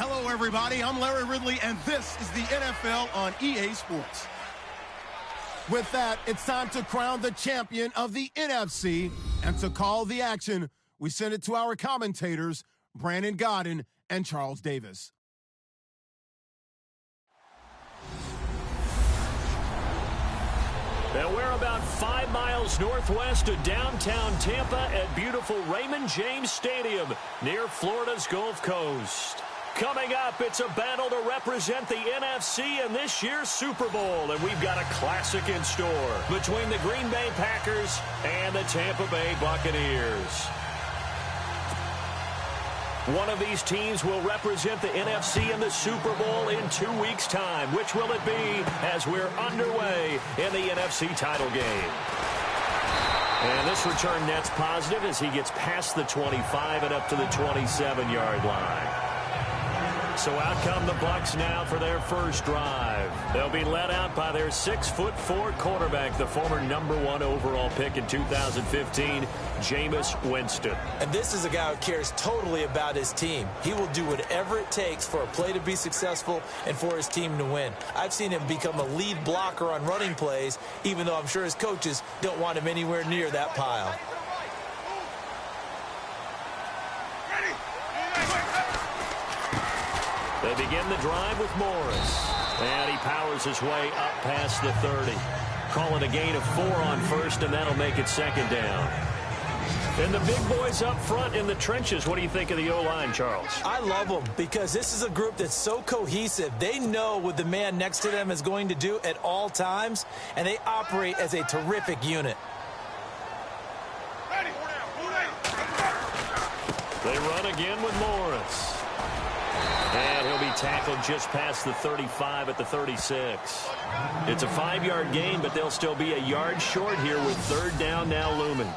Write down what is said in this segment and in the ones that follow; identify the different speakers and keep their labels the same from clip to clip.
Speaker 1: Hello, everybody. I'm Larry Ridley, and this is the NFL on EA Sports. With that, it's time to crown the champion of the NFC, and to call the action, we send it to our commentators, Brandon Godden and Charles Davis.
Speaker 2: And we're about 5 miles northwest of downtown Tampa at beautiful Raymond James Stadium near Florida's Gulf Coast. Coming up, it's a battle to represent the NFC in this year's Super Bowl, and we've got a classic in store between the Green Bay Packers and the Tampa Bay Buccaneers. One of these teams will represent the NFC in the Super Bowl in 2 weeks' time. Which will it be as we're underway in the NFC title game? And this return net's positive as he gets past the 25 and up to the 27-yard line. So out come the Bucs now for their first drive. They'll be led out by their 6'4" quarterback, the former #1 overall pick in 2015, Jameis Winston.
Speaker 3: And this is a guy who cares totally about his team. He will do whatever it takes for a play to be successful and for his team to win. I've seen him become a lead blocker on running plays, even though I'm sure his coaches don't want him anywhere near that pile.
Speaker 2: They begin the drive with Morris. And he powers his way up past the 30. Call it a gain of 4 on first, and that'll make it second down. And the big boys up front in the trenches. What do you think of the O-line, Charles?
Speaker 3: I love them because this is a group that's so cohesive. They know what the man next to them is going to do at all times, and they operate as a terrific unit.
Speaker 2: They run again with Morris. And he'll be tackled just past the 35 at the 36. It's a 5-yard gain, but they'll still be a yard short here with third down now looming.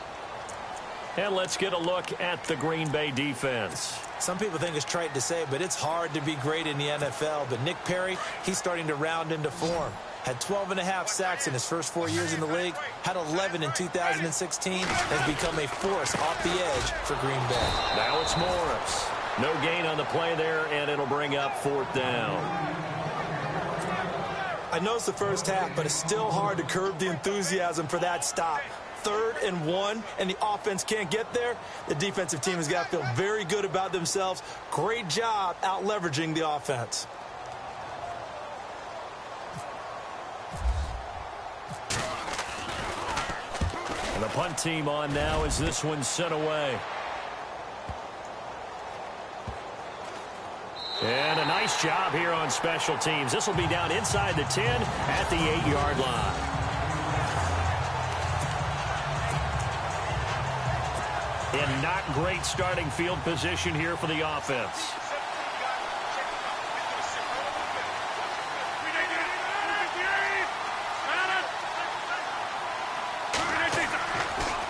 Speaker 2: And let's get a look at the Green Bay defense.
Speaker 3: Some people think it's trite to say, but it's hard to be great in the NFL. But Nick Perry, he's starting to round into form. Had 12.5 sacks in his first 4 years in the league. Had 11 in 2016. Has become a force off the edge for Green Bay.
Speaker 2: Now it's Morris. No gain on the play there, and it'll bring up fourth down.
Speaker 3: I know it's the first half, but it's still hard to curb the enthusiasm for that stop. 3rd and 1, and the offense can't get there. The defensive team has got to feel very good about themselves. Great job out-leveraging the offense.
Speaker 2: And the punt team on now as this one's sent away. And a nice job here on special teams. This will be down inside the 10 at the 8-yard line. And not great starting field position here for the offense.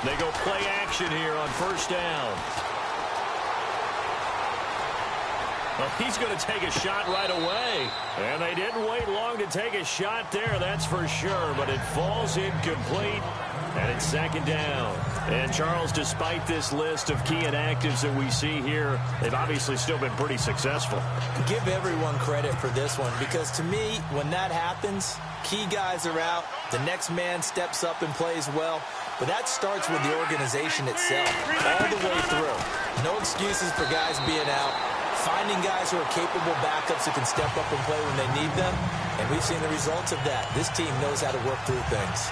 Speaker 2: They go play action here on first down. Well, he's going to take a shot right away. And they didn't wait long to take a shot there, that's for sure. But it falls incomplete, and it's second down. And, Charles, despite this list of key inactives that we see here, they've obviously still been pretty successful.
Speaker 3: Give everyone credit for this one, because to me, when that happens, key guys are out, the next man steps up and plays well. But that starts with the organization itself, all the way through. No excuses for guys being out. Finding guys who are capable backups who can step up and play when they need them. And we've seen the results of that. This team knows how to work through things.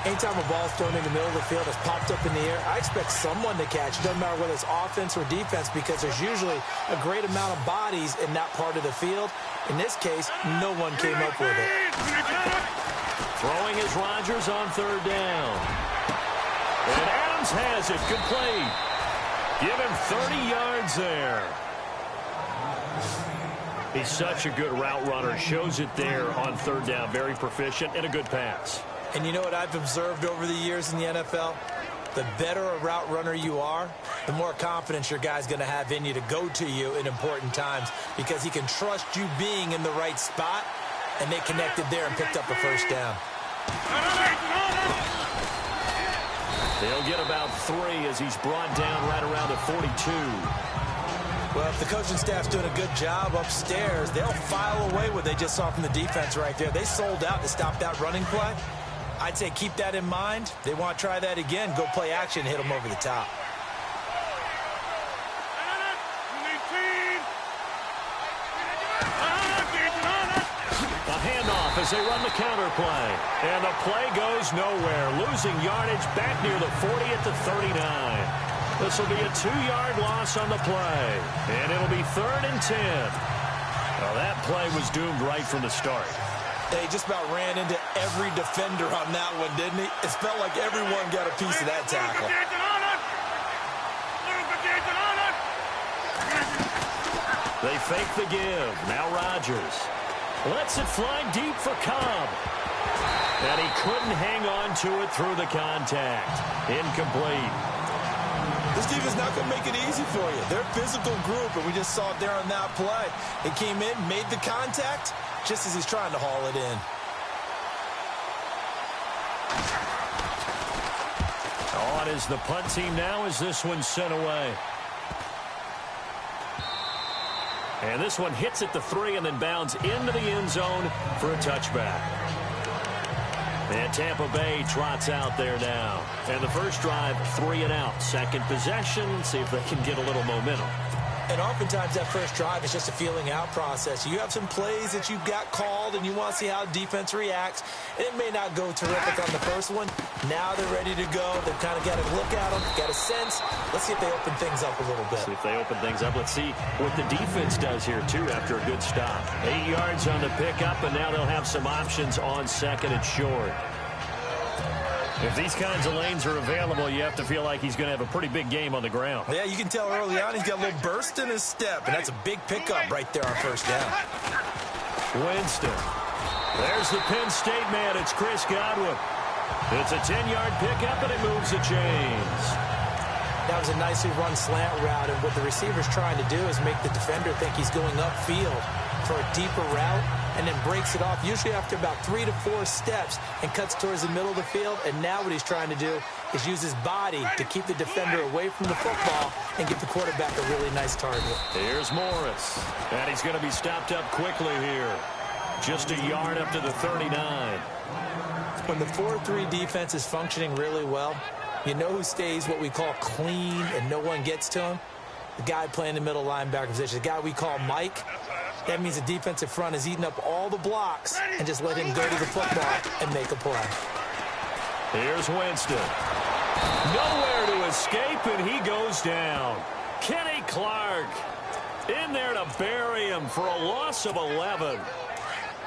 Speaker 3: Anytime a ball's thrown in the middle of the field, it's popped up in the air, I expect someone to catch. Doesn't matter whether it's offense or defense, because there's usually a great amount of bodies in that part of the field. In this case, no one came up with it.
Speaker 2: Throwing is Rodgers on third down. And Adams has it. Good play. Give him 30 yards there. He's such a good route runner. Shows it there on third down. Very proficient and a good pass.
Speaker 3: And you know what I've observed over the years in the NFL? The better a route runner you are, the more confidence your guy's going to have in you to go to you in important times, because he can trust you being in the right spot, and they connected there and picked up a first down.
Speaker 2: They'll get about 3 as he's brought down right around the 42.
Speaker 3: Well, if the coaching staff's doing a good job upstairs, they'll file away what they just saw from the defense right there. They sold out to stop that running play. I'd say keep that in mind. They want to try that again. Go play action, hit them over the top.
Speaker 2: A handoff as they run the counter play. And the play goes nowhere. Losing yardage back near the 40 at the 39. This will be a 2-yard loss on the play. And it'll be 3rd and 10. Well, that play was doomed right from the start.
Speaker 3: They just about ran into every defender on that one, didn't he? It felt like everyone got a piece of that tackle.
Speaker 2: They fake the give. Now Rodgers lets it fly deep for Cobb. And he couldn't hang on to it through the contact. Incomplete.
Speaker 3: This defense not going to make it easy for you. They're a physical group, and we just saw it there on that play. He came in, made the contact, just as he's trying to haul it in.
Speaker 2: On is the punt team now as this one's sent away. And this one hits at the 3 and then bounds into the end zone for a touchback. And Tampa Bay trots out there now. And the first drive, 3 and out. Second possession, see if they can get a little momentum.
Speaker 3: And oftentimes that first drive is just a feeling out process. You have some plays that you've got called and you want to see how defense reacts. And it may not go terrific on the first one. Now they're ready to go. They've kind of got a look at them, got a sense. Let's see if they open things up a little bit.
Speaker 2: See if they open things up. Let's see what the defense does here, too, after a good stop. 8 yards on the pickup, and now they'll have some options on second and short. If these kinds of lanes are available, you have to feel like he's going to have a pretty big game on the ground.
Speaker 3: Yeah, you can tell early on he's got a little burst in his step, and that's a big pickup right there on first down.
Speaker 2: Winston. There's the Penn State man. It's Chris Godwin. It's a 10-yard pickup, and it moves the chains.
Speaker 3: That was a nicely run slant route, and what the receiver's trying to do is make the defender think he's going upfield for a deeper route, and then breaks it off, usually after about 3 to 4 steps, and cuts towards the middle of the field. And now what he's trying to do is use his body to keep the defender away from the football and give the quarterback a really nice target.
Speaker 2: Here's Morris, and he's going to be stopped up quickly here. Just a yard up to the 39.
Speaker 3: When the 4-3 defense is functioning really well, you know who stays what we call clean and no one gets to him? The guy playing the middle linebacker position, the guy we call Mike. That means the defensive front is eating up all the blocks and just let him go to the football and make a play.
Speaker 2: Here's Winston. Nowhere to escape, and he goes down. Kenny Clark in there to bury him for a loss of 11.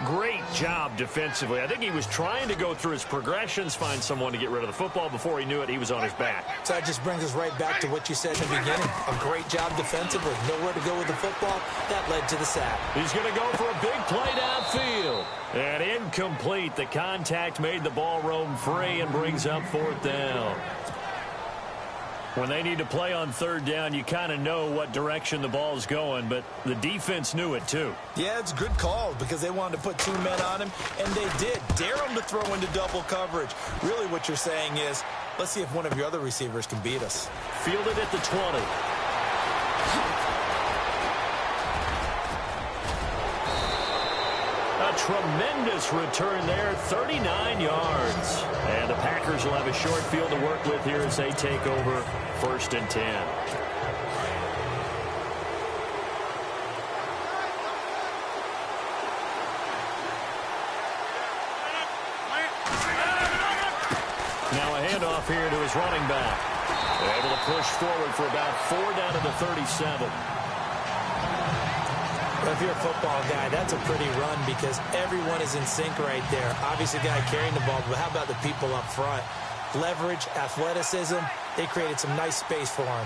Speaker 2: Great job defensively. I think he was trying to go through his progressions, find someone to get rid of the football. Before he knew it, he was on his back.
Speaker 3: So that just brings us right back to what you said in the beginning. A great job defensively. Nowhere to go with the football. That led to the sack.
Speaker 2: He's going to go for a big play downfield. And incomplete. The contact made the ball roam free and brings up 4th down. When they need to play on 3rd down, you kind of know what direction the ball's going, but the defense knew it too.
Speaker 3: Yeah, it's a good call because they wanted to put 2 men on him, and they did. Dare him to throw into double coverage. Really what you're saying is, let's see if one of your other receivers can beat us.
Speaker 2: Fielded at the 20. A tremendous return there, 39 yards. And the Packers will have a short field to work with here as they take over 1st and 10. Now a handoff here to his running back. Able to push forward for about 4 down to the 37.
Speaker 3: If you're a football guy, that's a pretty run because everyone is in sync right there. Obviously, the guy carrying the ball, but how about the people up front? Leverage, athleticism, they created some nice space for him.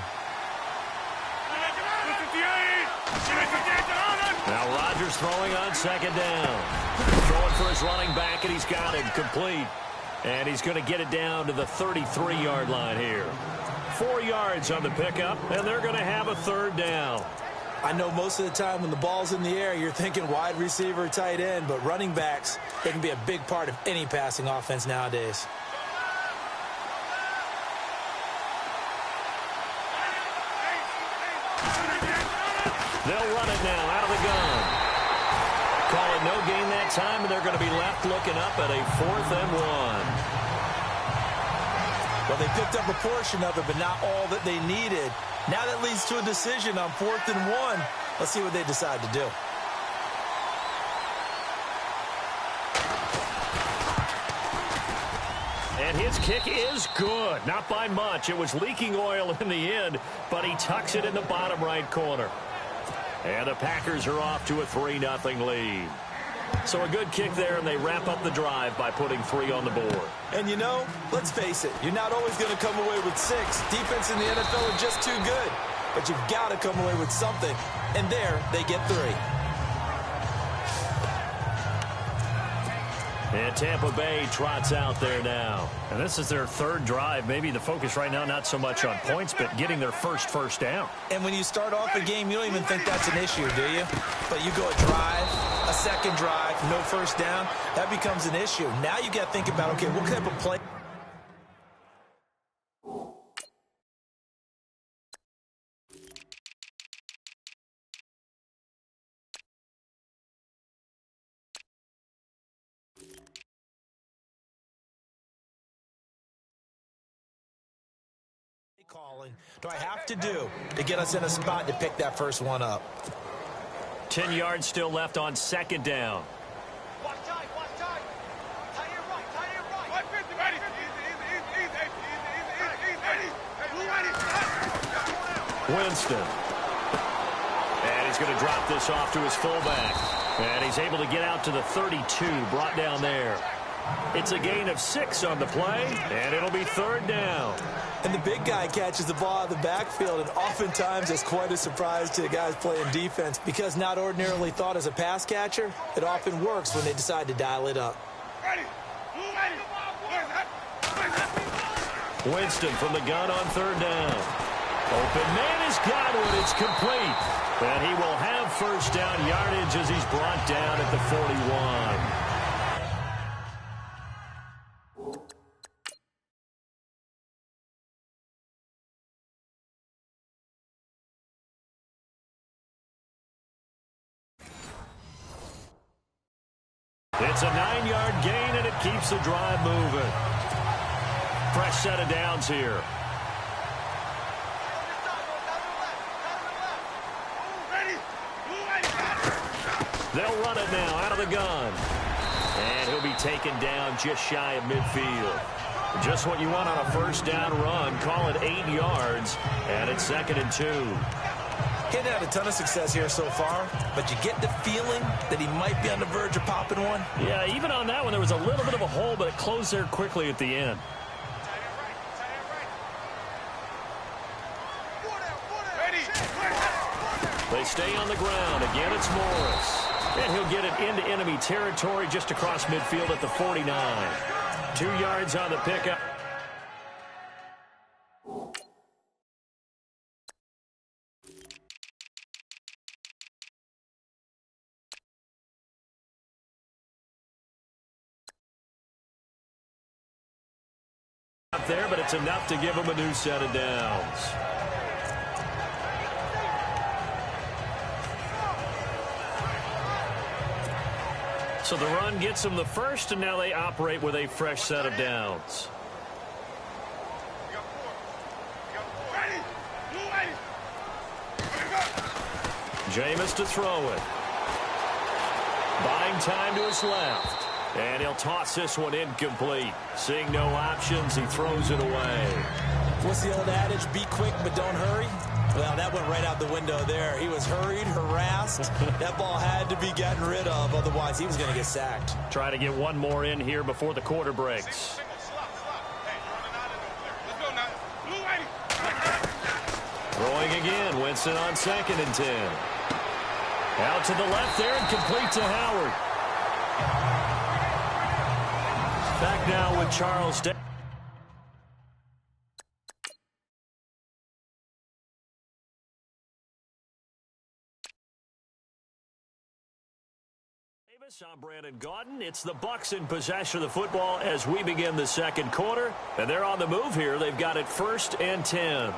Speaker 2: Now Rodgers throwing on 2nd down. Throwing for his running back, and he's got it complete. And he's going to get it down to the 33-yard line here. 4 yards on the pickup, and they're going to have a 3rd down.
Speaker 3: I know most of the time when the ball's in the air, you're thinking wide receiver, tight end, but running backs, they can be a big part of any passing offense nowadays.
Speaker 2: They'll run it now out of the gun. Call it no gain that time, and they're going to be left looking up at a 4th and 1.
Speaker 3: Well, they picked up a portion of it, but not all that they needed. Now that leads to a decision on 4th and 1. Let's see what they decide to do.
Speaker 2: And his kick is good. Not by much. It was leaking oil in the end, but he tucks it in the bottom right corner. And the Packers are off to a 3-0 lead. So a good kick there, and they wrap up the drive by putting 3 on the board.
Speaker 3: And, you know, let's face it, you're not always going to come away with 6. Defense in the NFL are just too good. But you've got to come away with something. And there, they get 3.
Speaker 2: And Tampa Bay trots out there now.
Speaker 4: And this is their 3rd drive. Maybe the focus right now not so much on points, but getting their first down.
Speaker 3: And when you start off a game, you don't even think that's an issue, do you? But you go a drive, a second drive, no first down, that becomes an issue. Now you got to think about, okay, what type of play? Calling do I have to do to get us in a spot to pick that first one up?
Speaker 2: 10 yards still left on 2nd down. Winston. And he's going to drop this off to his fullback. And he's able to get out to the 32, brought down there. It's a gain of 6 on the play, and it'll be 3rd down.
Speaker 3: And the big guy catches the ball out of the backfield, and oftentimes it's quite a surprise to the guys playing defense because not ordinarily thought as a pass catcher, it often works when they decide to dial it up.
Speaker 2: Winston from the gun on 3rd down. Open man has got one. It's complete. And he will have 1st down yardage as he's brought down at the 41. It's a 9-yard gain, and it keeps the drive moving. Fresh set of downs here. They'll run it now out of the gun. And he'll be taken down just shy of midfield. Just what you want on a 1st down run. Call it 8 yards, and it's 2nd and 2.
Speaker 3: He hadn't had a ton of success here so far, but you get the feeling that he might be on the verge of popping one.
Speaker 2: Yeah, even on that one, there was a little bit of a hole, but it closed there quickly at the end. They stay on the ground. Again, it's Morris. And he'll get it into enemy territory just across midfield at the 49. 2 yards on the pickup. Up there, but it's enough to give him a new set of downs. So the run gets them the first, and now they operate with a fresh set of downs. Jameis to throw it. Buying time to his left. And he'll toss this one incomplete. Seeing no options, he throws it away.
Speaker 3: What's the old adage? Be quick, but don't hurry. Well, that went right out the window there. He was hurried, harassed. That ball had to be gotten rid of, otherwise he was going to get sacked.
Speaker 2: Try to get one more in here before the quarter breaks. Throwing again, Winston on 2nd and 10. Out to the left there and complete to Howard. Back now with Charles Davis. I'm Brandon Gaudin. It's the Bucs in possession of the football as we begin the 2nd quarter. And they're on the move here. They've got it 1st and 10.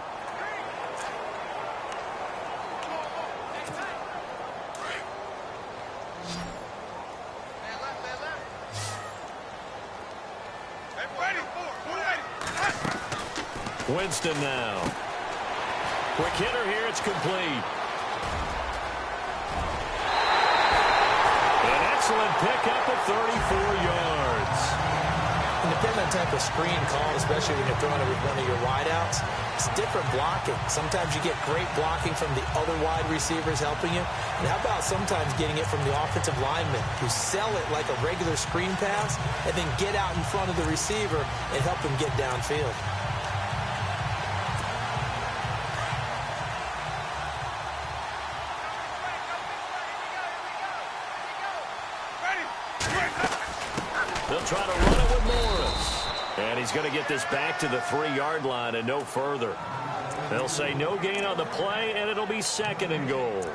Speaker 2: Winston now. Quick hitter here. It's complete. An excellent pickup at 34 yards.
Speaker 3: And depending on the type of screen call, especially when you're throwing it with one of your wideouts, it's different blocking. Sometimes you get great blocking from the other wide receivers helping you. And how about sometimes getting it from the offensive linemen who sell it like a regular screen pass and then get out in front of the receiver and help him get downfield.
Speaker 2: They'll try to run it with Morris. And he's going to get this back to the 3-yard line and no further. They'll say no gain on the play, and it'll be 2nd and goal.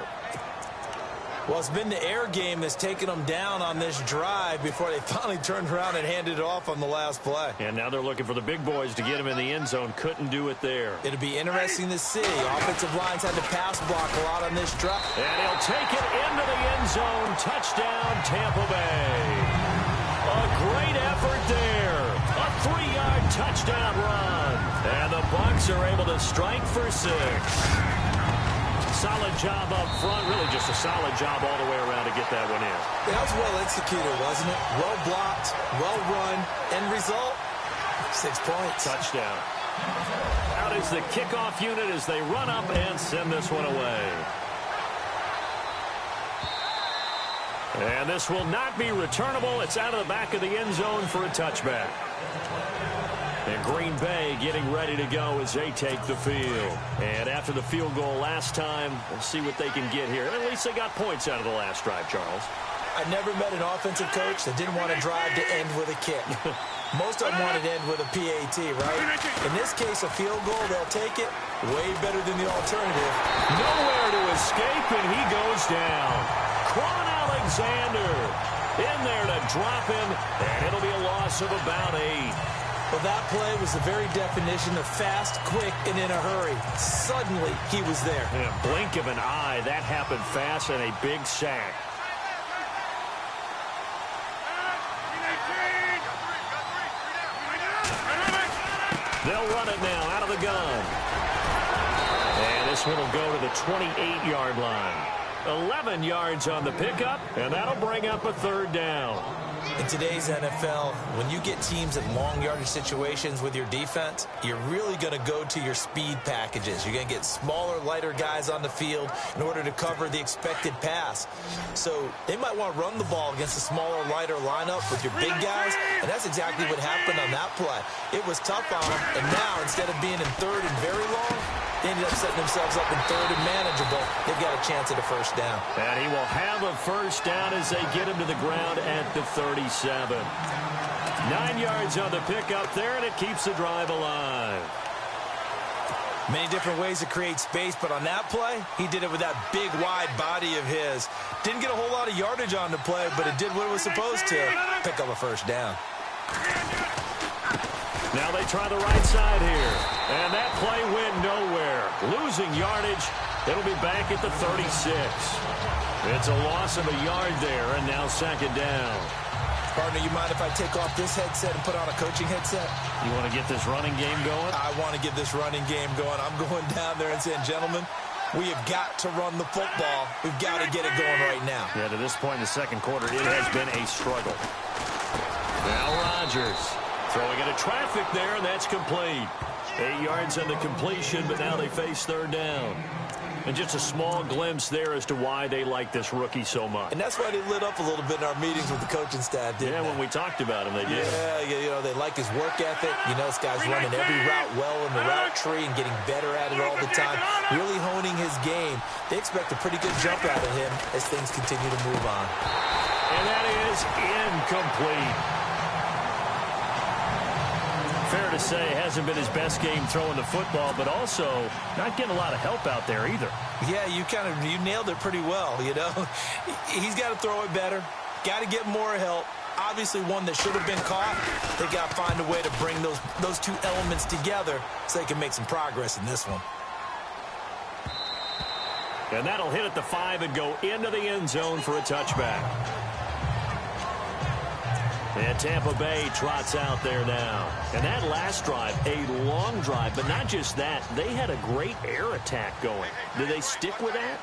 Speaker 3: Well, it's been the air game that's taken them down on this drive before they finally turned around and handed it off on the last play.
Speaker 2: And now they're looking for the big boys to get him in the end zone. Couldn't do it there.
Speaker 3: It'll be interesting to see. Offensive lines had to pass block a lot on this drive.
Speaker 2: And he'll take it into the end zone. Touchdown, Tampa Bay. A great effort there. A 3-yard touchdown run. And the Bucs are able to strike for 6. Solid job up front. Really just a solid job all the way around to get that one in.
Speaker 3: That was well executed, wasn't it? Well blocked, well run. End result, 6 points.
Speaker 2: Touchdown. Out is the kickoff unit as they run up and send this one away. And this will not be returnable. It's out of the back of the end zone for a touchback. And Green Bay getting ready to go as they take the field. And after the field goal last time, we'll see what they can get here. At least they got points out of the last drive, Charles.
Speaker 3: I never met an offensive coach that didn't want to drive to end with a kick. Most of them wanted to end with a PAT, right? In this case, a field goal, they'll take it. Way better than the alternative.
Speaker 2: Nowhere to escape, and he goes down. Quan Alexander in there to drop him, and it'll be a loss of about 8.
Speaker 3: Well, that play was the very definition of fast, quick, and in a hurry. Suddenly, he was there.
Speaker 2: In a blink of an eye, that happened fast and a big sack. They'll run it now out of the gun. And this one will go to the 28-yard line. 11 yards on the pickup, and that'll bring up a 3rd down.
Speaker 3: In today's NFL, when you get teams in long yardage situations with your defense, you're really going to go to your speed packages. You're going to get smaller, lighter guys on the field in order to cover the expected pass. So they might want to run the ball against a smaller, lighter lineup with your big guys, and that's exactly what happened on that play. It was tough on them, and now instead of being in 3rd and very long, they ended up setting themselves up in 3rd and manageable. They've got a chance at a 1st down.
Speaker 2: And he will have a 1st down as they get him to the ground at the 37. 9 yards on the pickup there, and it keeps the drive alive.
Speaker 3: Many different ways to create space, but on that play, he did it with that big, wide body of his. Didn't get a whole lot of yardage on the play, but it did what it was supposed to. Pick up a 1st down.
Speaker 2: Now they try the right side here. And that play went nowhere. Losing yardage. It'll be back at the 36. It's a loss of a yard there, and now 2nd down.
Speaker 3: Partner, you mind if I take off this headset and put on a coaching headset?
Speaker 2: You want to get this running game going?
Speaker 3: I want to get this running game going. I'm going down there and saying, gentlemen, we have got to run the football. We've got to get it going right now.
Speaker 2: Yeah, to this point in the 2nd quarter, it has been a struggle. Now Rodgers throwing into traffic there, and that's complete. 8 yards on the completion, but now they face 3rd down. And just a small glimpse there as to why they like this rookie so much.
Speaker 3: And that's why they lit up a little bit in our meetings with the coaching staff, didn't they?
Speaker 2: Yeah, when we talked about him, they did.
Speaker 3: Yeah, you know, they like his work ethic. You know, this guy's running every route well in the route tree and getting better at it all the time, really honing his game. They expect a pretty good jump out of him as things continue to move on.
Speaker 2: And that is incomplete. Fair to say, hasn't been his best game throwing the football, but also not getting a lot of help out there either.
Speaker 3: Yeah, you nailed it pretty well, you know. He's got to throw it better, got to get more help. Obviously one that should have been caught. They got to find a way to bring those two elements together so they can make some progress in this one.
Speaker 2: And that'll hit at the 5 and go into the end zone for a touchback. And Tampa Bay trots out there now. And that last drive, a long drive, but not just that. They had a great air attack going. Did they stick with that?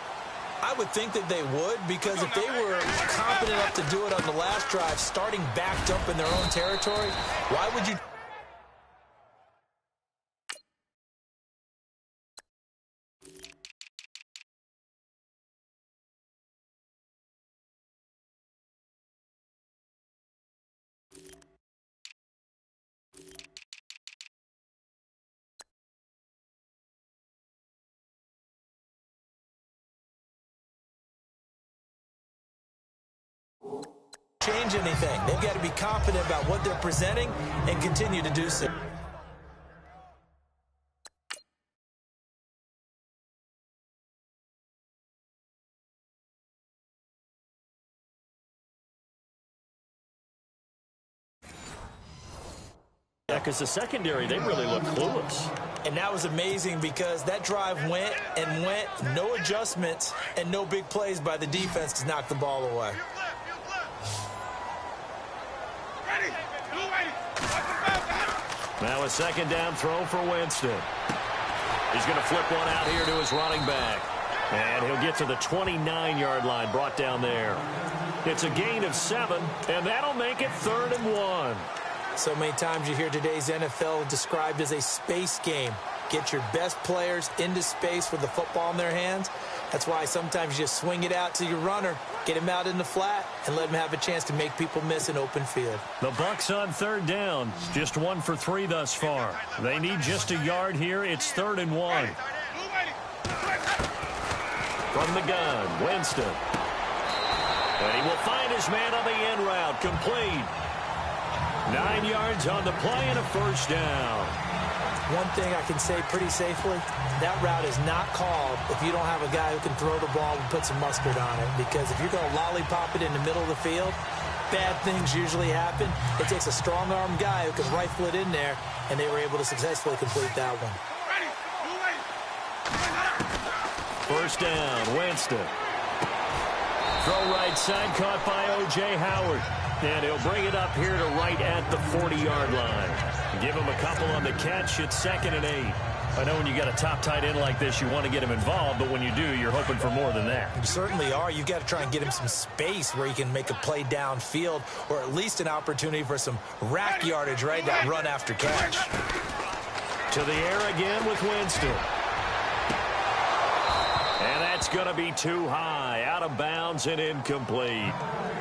Speaker 3: I would think that they would, because if they were confident enough to do it on the last drive, starting backed up in their own territory, why would you... change anything? They've got to be confident about what they're presenting and continue to do so.
Speaker 2: Yeah, because the secondary, they really look clueless.
Speaker 3: And that was amazing because that drive went and went, no adjustments and no big plays by the defense to knock the ball away.
Speaker 2: Now a second down throw for Winston. He's going to flip one out here to his running back. And he'll get to the 29-yard line, brought down there. It's a gain of 7, and that'll make it 3rd and 1.
Speaker 3: So many times you hear today's NFL described as a space game. Get your best players into space with the football in their hands. That's why sometimes you just swing it out to your runner, get him out in the flat, and let him have a chance to make people miss an open field.
Speaker 2: The Bucs on 3rd down. Just 1 for 3 thus far. They need just a yard here. It's 3rd and 1. From the gun, Winston. And he will find his man on the end route. Complete. 9 yards on the play and a 1st down.
Speaker 3: One thing I can say pretty safely, that route is not called if you don't have a guy who can throw the ball and put some mustard on it. Because if you're going to lollipop it in the middle of the field, bad things usually happen. It takes a strong-armed guy who can rifle it in there, and they were able to successfully complete that one.
Speaker 2: 1st down, Winston. Throw right side, caught by O.J. Howard. And he'll bring it up here to right at the 40-yard line. Give him a couple on the catch. It's 2nd and 8. I know when you got a top tight end like this, you want to get him involved, but when you do, you're hoping for more than that.
Speaker 3: You certainly are. You've got to try and get him some space where he can make a play downfield, or at least an opportunity for some rack yardage, right? That run after catch.
Speaker 2: To the air again with Winston. And that's going to be too high, out of bounds and incomplete.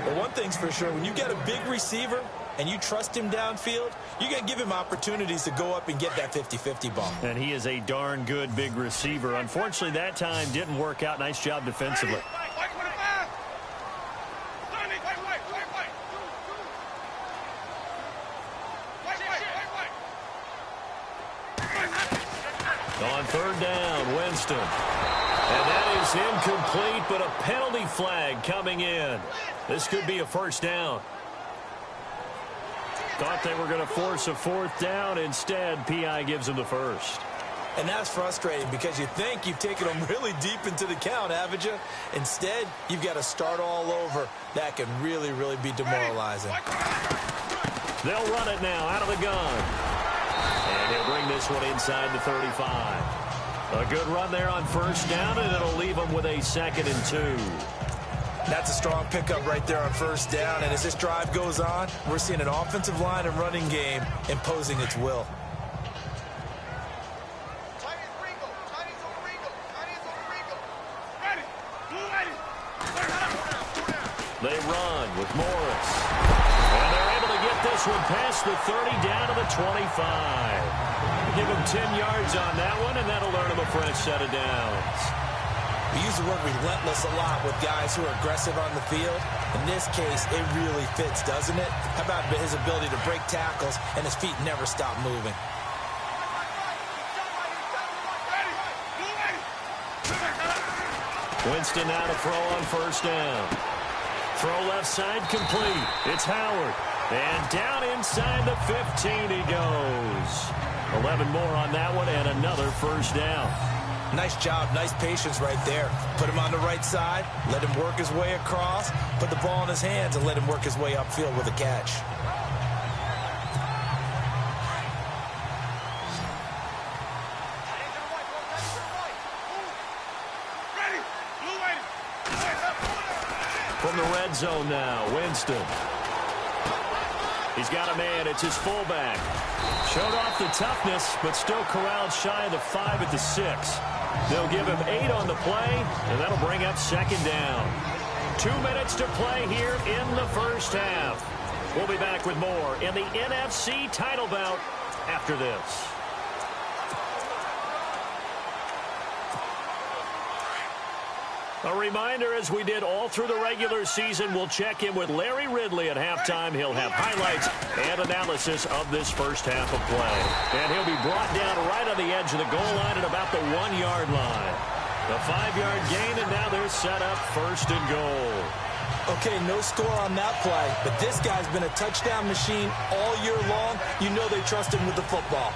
Speaker 3: Well, one thing's for sure, when you get a big receiver and you trust him downfield, you're going to give him opportunities to go up and get that 50-50 ball.
Speaker 2: And he is a darn good big receiver. Unfortunately, that time didn't work out. Nice job defensively. On 3rd down, Winston. And that is incomplete, but a penalty flag coming in. This could be a 1st down. Thought they were going to force a 4th down. Instead, P.I. gives them the 1st.
Speaker 3: And that's frustrating because you think you've taken them really deep into the count, haven't you? Instead, you've got to start all over. That can really, really be demoralizing.
Speaker 2: They'll run it now out of the gun. And he'll bring this one inside the 35. A good run there on 1st down, and it'll leave them with a 2nd and 2.
Speaker 3: That's a strong pickup right there on 1st down. And as this drive goes on, we're seeing an offensive line and running game imposing its will.
Speaker 2: They run with Morris. And they're able to get this one past the 30 down to the 25. Give him 10 yards on that one, and that'll earn him a fresh set of downs.
Speaker 3: We use the word relentless a lot with guys who are aggressive on the field. In this case, it really fits, doesn't it? How about his ability to break tackles and his feet never stop moving?
Speaker 2: Winston now to throw on 1st down. Throw left side complete. It's Howard. And down inside the 15 he goes. 11 more on that one and another 1st down.
Speaker 3: Nice job, nice patience right there. Put him on the right side, let him work his way across, put the ball in his hands, and let him work his way upfield with a catch.
Speaker 2: From the red zone now, Winston. He's got a man. It's his fullback. Showed off the toughness, but still corralled shy of the 5 at the 6. They'll give him 8 on the play, and that'll bring up second down. 2 minutes to play here in the first half. We'll be back with more in the NFC title bout after this. A reminder, as we did all through the regular season, we'll check in with Larry Ridley at halftime. He'll have highlights and analysis of this first half of play. And he'll be brought down right on the edge of the goal line at about the 1-yard line. The 5-yard gain, and now they're set up first and goal.
Speaker 3: Okay, no score on that play, but this guy's been a touchdown machine all year long. You know they trust him with the football.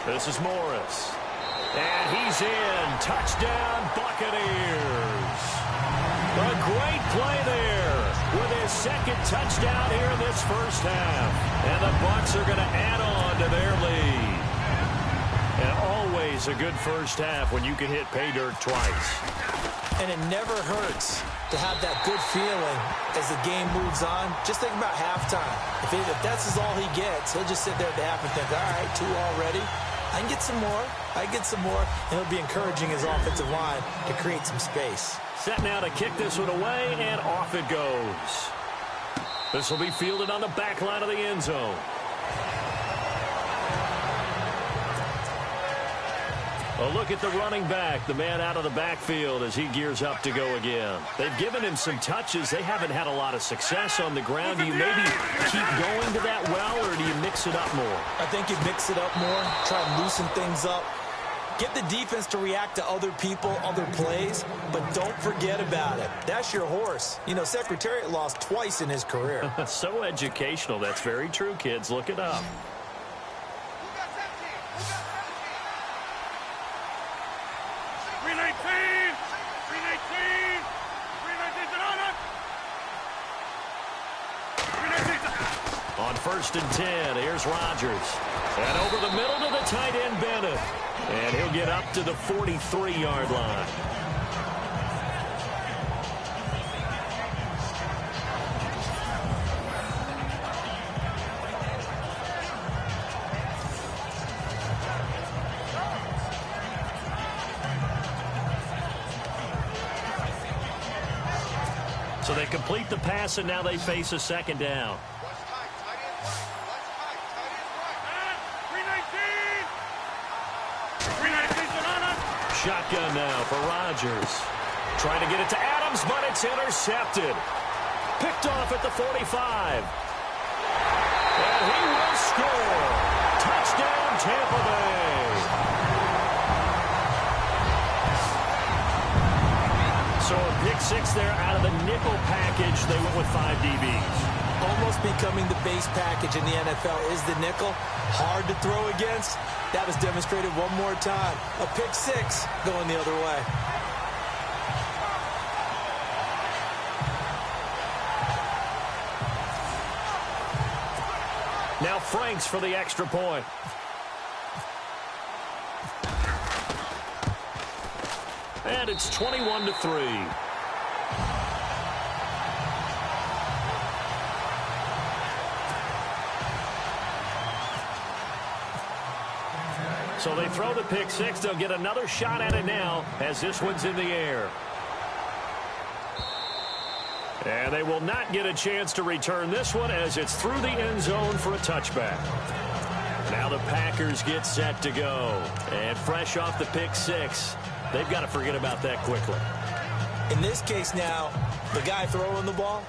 Speaker 2: This is Morris. And he's in. Touchdown, Buccaneers. A great play there with his second touchdown here in this first half. And the Bucs are going to add on to their lead. And always a good first half when you can hit pay dirt twice.
Speaker 3: And it never hurts to have that good feeling as the game moves on. Just think about halftime. If that's all he gets, he'll just sit there at the half and think, all right, 2 already. I can get some more. I get some more. And he'll be encouraging his offensive line to create some space.
Speaker 2: Set now to kick this one away, and off it goes. This will be fielded on the back line of the end zone. A look at the running back, the man out of the backfield as he gears up to go again. They've given him some touches. They haven't had a lot of success on the ground. Do you maybe keep going to that well, or do you mix it up more?
Speaker 3: I think you mix it up more, try and loosen things up. Get the defense to react to other people, other plays, but don't forget about it. That's your horse. You know, Secretariat lost twice in his career.
Speaker 2: So educational. That's very true, kids. Look it up. On 1st and 10, here's Rodgers. And over the middle to the tight end, Bennett. And he'll get up to the 43-yard line. So they complete the pass, and now they face a second down. Shotgun now for Rodgers. Trying to get it to Adams, but it's intercepted. Picked off at the 45. And he will score. Touchdown, Tampa Bay. So a pick 6 there out of the nickel package. They went with 5 DBs.
Speaker 3: Almost becoming the base package in the NFL is the nickel. Hard to throw against. That was demonstrated one more time. A pick 6 going the other way.
Speaker 2: Now Franks for the extra point. And it's 21-3. So they throw the pick 6. They'll get another shot at it now as this one's in the air. And they will not get a chance to return this one as it's through the end zone for a touchback. Now the Packers get set to go. And fresh off the pick 6, they've got to forget about that quickly.
Speaker 3: In this case now, the guy throwing the ball,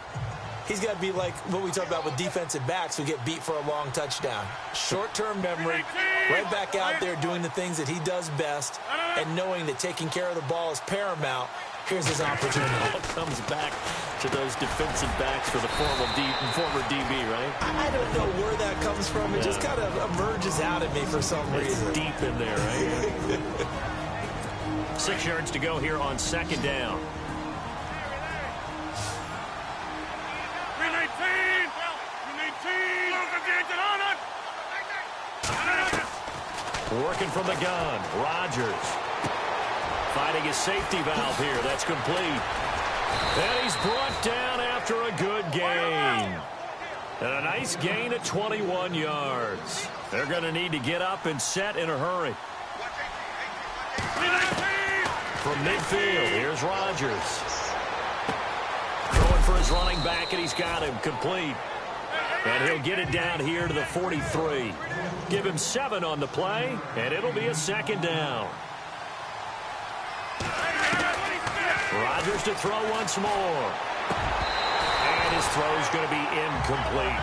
Speaker 3: he's got to be like what we talk about with defensive backs who get beat for a long touchdown. Short-term memory, right back out there doing the things that he does best, and knowing that taking care of the ball is paramount. Here's his opportunity.
Speaker 2: It all comes back to those defensive backs for the former DB, right?
Speaker 3: I don't know where that comes from. It just kind of emerges out of me for some reason.
Speaker 2: It's deep in there, right? 6 yards to go here on second down. Working from the gun. Rodgers. Finding his safety valve here. That's complete. And he's brought down after a good gain. And a nice gain at 21 yards. They're going to need to get up and set in a hurry. From midfield, here's Rodgers. Throwing for his running back, and he's got him complete. And he'll get it down here to the 43. Give him 7 on the play, and it'll be a second down. Rodgers to throw once more. And his throw's going to be incomplete.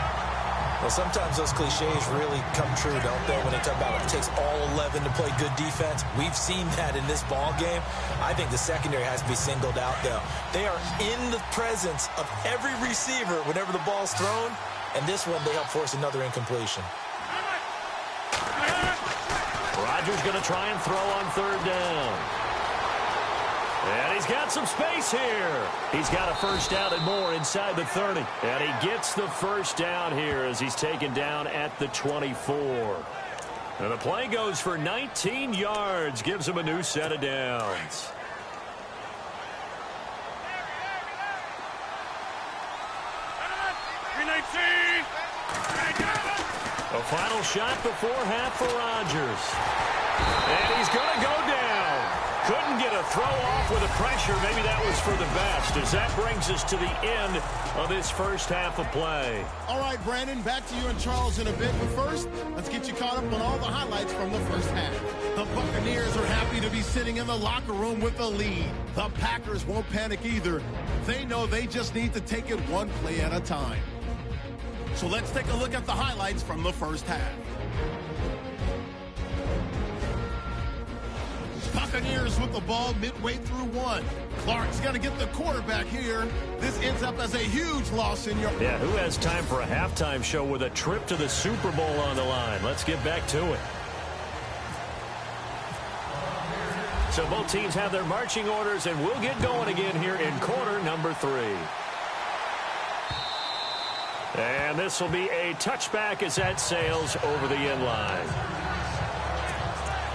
Speaker 3: Well, sometimes those cliches really come true, don't they, when they talk about it takes all 11 to play good defense. We've seen that in this ball game. I think the secondary has to be singled out, though. They are in the presence of every receiver whenever the ball's thrown, and this one they help force another incompletion.
Speaker 2: Rodgers going to try and throw on third down. And he's got some space here. He's got a first down and more inside the 30. And he gets the first down here as he's taken down at the 24. And the play goes for 19 yards. Gives him a new set of downs. A final shot before half for Rodgers. And he's going to go down. Couldn't get a throw off with the pressure. Maybe that was for the best, as that brings us to the end of this first half of play.
Speaker 1: All right, Brandon, back to you and Charles in a bit. But first, let's get you caught up on all the highlights from the first half. The Buccaneers are happy to be sitting in the locker room with the lead. The Packers won't panic either. They know they just need to take it one play at a time. So let's take a look at the highlights from the first half. Buccaneers with the ball midway through one. Clark's got to get the quarterback here. This ends up as a huge loss in your...
Speaker 2: Yeah, who has time for a halftime show with a trip to the Super Bowl on the line? Let's get back to it. So both teams have their marching orders, and we'll get going again here in quarter number 3. And this will be a touchback as that sails over the end line.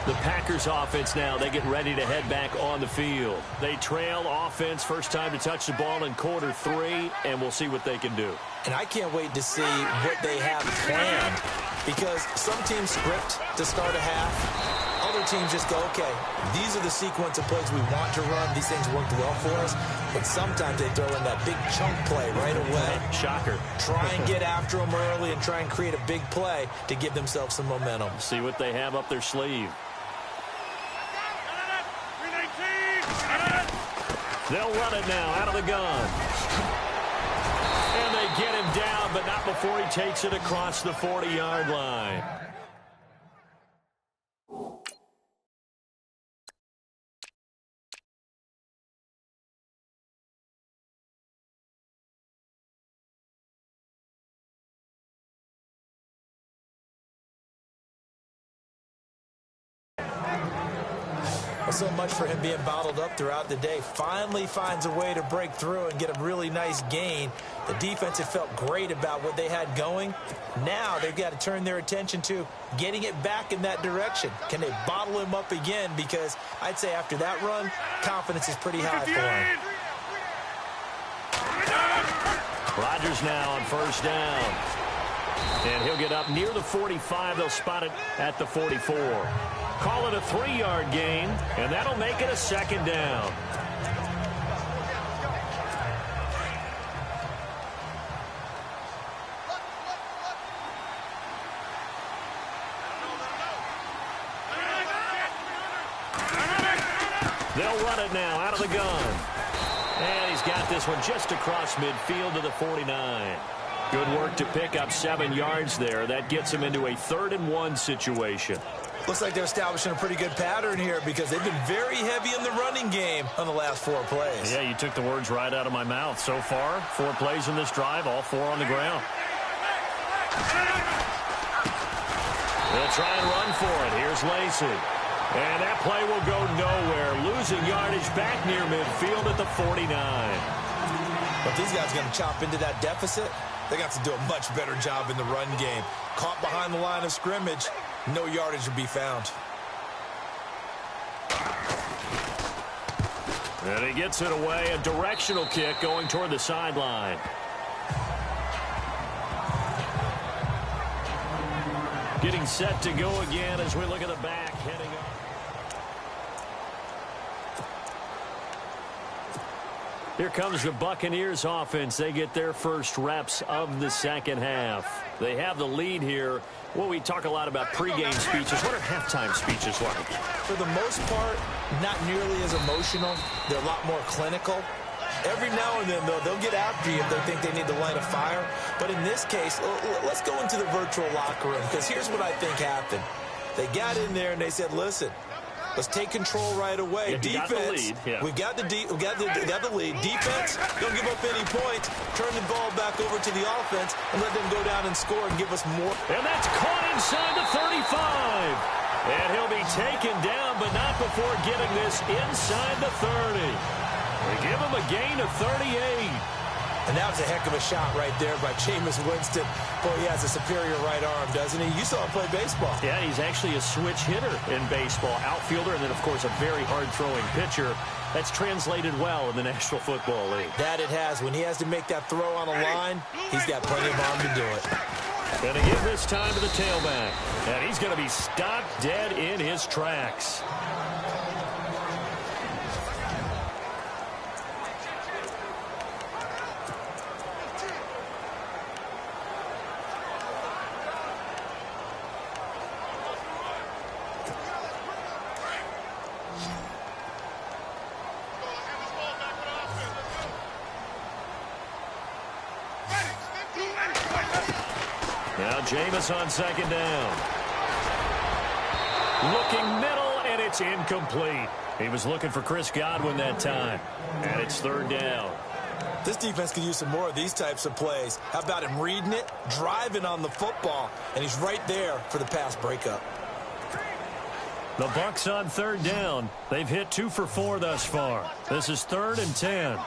Speaker 2: The Packers offense now, they get ready to head back on the field. They trail offense, first time to touch the ball in quarter 3, and we'll see what they can do.
Speaker 3: And I can't wait to see what they have planned, because some teams script to start a half. Other teams just go, okay, these are the sequence of plays we want to run. These things worked well for us. But sometimes they throw in that big chunk play right away.
Speaker 2: Shocker.
Speaker 3: Try and get after them early and try and create a big play to give themselves some momentum.
Speaker 2: See what they have up their sleeve. They'll run it now out of the gun. And they get him down, but not before he takes it across the 40-yard line.
Speaker 3: So much for him being bottled up throughout the day. Finally finds a way to break through and get a really nice gain. The defense had felt great about what they had going. Now they've got to turn their attention to getting it back in that direction. Can they bottle him up again? Because I'd say after that run, confidence is pretty high for him.
Speaker 2: Rodgers now on first down. And he'll get up near the 45. They'll spot it at the 44. Call it a 3-yard gain, and that'll make it a second down. They'll run it now out of the gun. And he's got this one just across midfield to the 49. Good work to pick up 7 yards there. That gets him into a 3rd-and-1 situation.
Speaker 3: Looks like they're establishing a pretty good pattern here, because they've been very heavy in the running game on the last 4 plays.
Speaker 2: Yeah, you took the words right out of my mouth. So far, 4 plays in this drive, all 4 on the ground. They'll try and run for it. Here's Lacy. And that play will go nowhere. Losing yardage back near midfield at the 49.
Speaker 3: But these guys are going to chop into that deficit. They got to do a much better job in the run game. Caught behind the line of scrimmage, no yardage to be found.
Speaker 2: And he gets it away, a directional kick going toward the sideline. Getting set to go again as we look at the back heading up. Here comes the Buccaneers offense. They get their first reps of the second half. They have the lead here. Well, we talk a lot about pregame speeches. What are halftime speeches like?
Speaker 3: For the most part, not nearly as emotional. They're a lot more clinical. Every now and then, though, they'll get after you if they think they need to light a fire. But in this case, let's go into the virtual locker room, because here's what I think happened. They got in there and they said, listen, let's take control right away.
Speaker 2: Yeah,
Speaker 3: defense, we got the lead. Defense, don't give up any points. Turn the ball back over to the offense and let them go down and score and give us more.
Speaker 2: And that's caught inside the 35. And he'll be taken down, but not before getting this inside the 30. We give him a gain of 38.
Speaker 3: And that was a heck of a shot right there by Jameis Winston. Boy, he has a superior right arm, doesn't he? You saw him play baseball.
Speaker 2: Yeah, he's actually a switch hitter in baseball. Outfielder, and then, of course, a very hard-throwing pitcher. That's translated well in the National Football League.
Speaker 3: That it has. When he has to make that throw on a line, he's got plenty of arm to do it.
Speaker 2: Going to give this time to the tailback. And he's going to be stopped dead in his tracks. Now Jameis on second down. Looking middle, and it's incomplete. He was looking for Chris Godwin that time. And it's third down.
Speaker 3: This defense could use some more of these types of plays. How about him reading it, driving on the football, and he's right there for the pass breakup.
Speaker 2: The Bucs on third down. They've hit 2 for 4 thus far. This is 3rd and 10.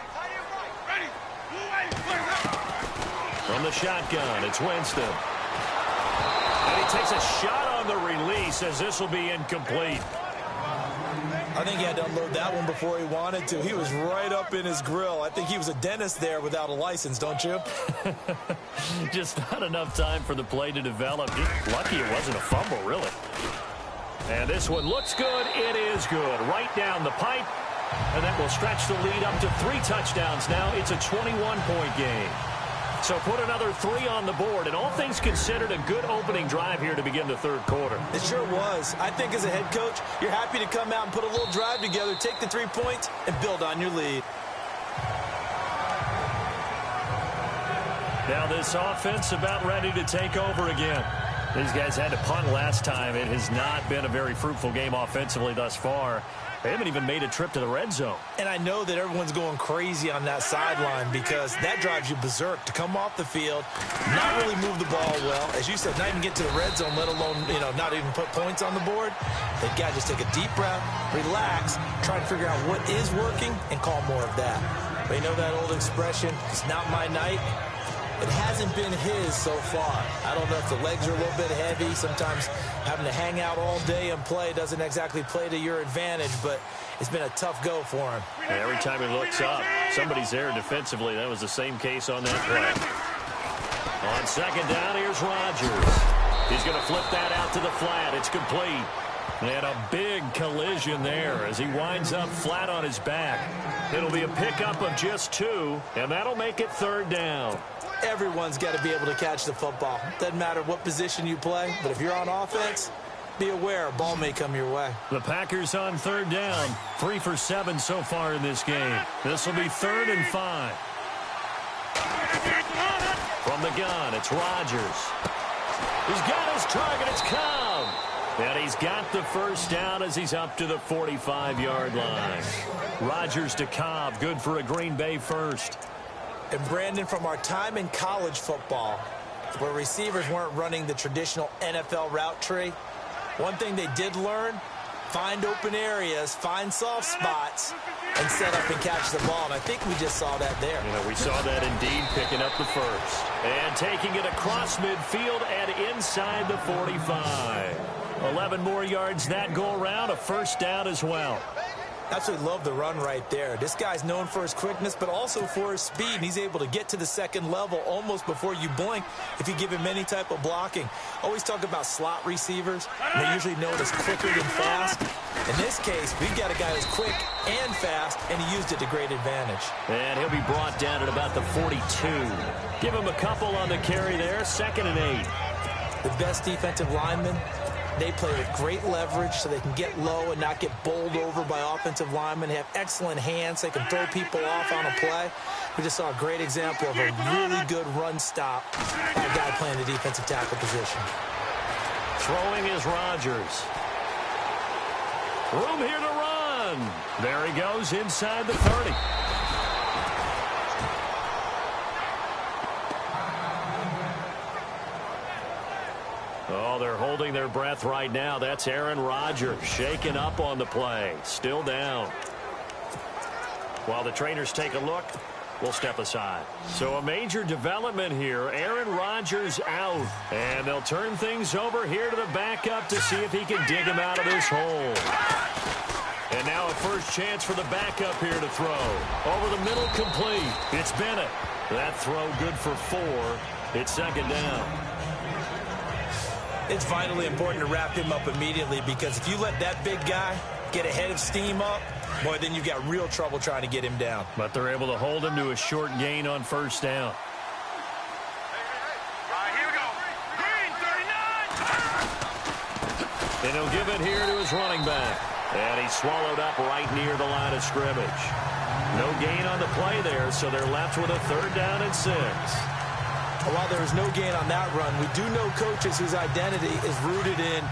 Speaker 2: From the shotgun, it's Winston. And he takes a shot on the release as this will be incomplete.
Speaker 3: I think he had to unload that one before he wanted to. He was right up in his grill. I think he was a dentist there without a license, don't you?
Speaker 2: Just not enough time for the play to develop. Just lucky it wasn't a fumble, really. And this one looks good. It is good. Right down the pipe. And that will stretch the lead up to 3 touchdowns now. It's a 21-point game. So put another 3 on the board, and all things considered, a good opening drive here to begin the third quarter.
Speaker 3: It sure was. I think as a head coach, you're happy to come out and put a little drive together, take the 3 points, and build on your lead.
Speaker 2: Now this offense about ready to take over again. These guys had to punt last time. It has not been a very fruitful game offensively thus far. They haven't even made a trip to the red zone. And I know that everyone's going crazy on that sideline because that drives you berserk to come off the field, not really move the ball well. As you said, not even get to the red zone, let alone, not even put points on the board. They've got to just take a deep breath, relax, try to figure out what is working, and call more of that. But you know that old expression, it's not my night. It hasn't been his so far. I don't know if the legs are a little bit heavy. Sometimes having to hang out all day and play doesn't exactly play to your advantage, but it's been a tough go for him.
Speaker 4: And every time he looks up, somebody's there defensively. That was the same case on that play.
Speaker 2: On second down, here's Rodgers. He's going to flip that out to the flat. It's complete. And a big collision there as he winds up flat on his back. It'll be a pickup of just 2, and that'll make it third down.
Speaker 3: Everyone's got to be able to catch the football. Doesn't matter what position you play, but if you're on offense, be aware a ball may come your way.
Speaker 2: The Packers on third down, 3 for 7 so far in this game. This will be 3rd and 5. From the gun, it's Rodgers. He's got his target. It's Cobb. And he's got the first down as he's up to the 45-yard line. Rodgers to Cobb, good for a Green Bay first.
Speaker 3: And Brandon, from our time in college football, where receivers weren't running the traditional NFL route tree, one thing they did learn, find open areas, find soft spots, and set up and catch the ball. And I think we just saw that there.
Speaker 2: We saw that indeed, picking up the first. And taking it across midfield and inside the 45. 11 more yards that go around, a first down as well.
Speaker 3: Absolutely love the run right there. This guy's known for his quickness, but also for his speed. And he's able to get to the second level almost before you blink if you give him any type of blocking. Always talk about slot receivers. And they're usually known as quicker than fast. In this case, we've got a guy who's quick and fast, and he used it to great advantage.
Speaker 2: And he'll be brought down at about the 42. Give him a couple on the carry there, 2nd and 8.
Speaker 3: The best defensive linemen, they play with great leverage so they can get low and not get bowled over by offensive linemen. They have excellent hands. They can throw people off on a play. We just saw a great example of a really good run stop by a guy playing the defensive tackle position.
Speaker 2: Throwing is Rodgers. Room here to run. There he goes inside the 30. Oh, they're holding their breath right now. That's Aaron Rodgers shaken up on the play. Still down. While the trainers take a look, we'll step aside. So a major development here. Aaron Rodgers out. And they'll turn things over here to the backup to see if he can dig him out of this hole. And now a first chance for the backup here to throw. Over the middle, complete. It's Bennett. That throw good for 4. It's 2nd down.
Speaker 3: It's vitally important to wrap him up immediately, because if you let that big guy get a head of steam up, boy, then you've got real trouble trying to get him down.
Speaker 2: But they're able to hold him to a short gain on first down.
Speaker 5: Here we go. Green, 39.
Speaker 2: And he'll give it here to his running back. And he's swallowed up right near the line of scrimmage. No gain on the play there, so they're left with a 3rd down and 6.
Speaker 3: While there was no gain on that run, we do know coaches whose identity is rooted in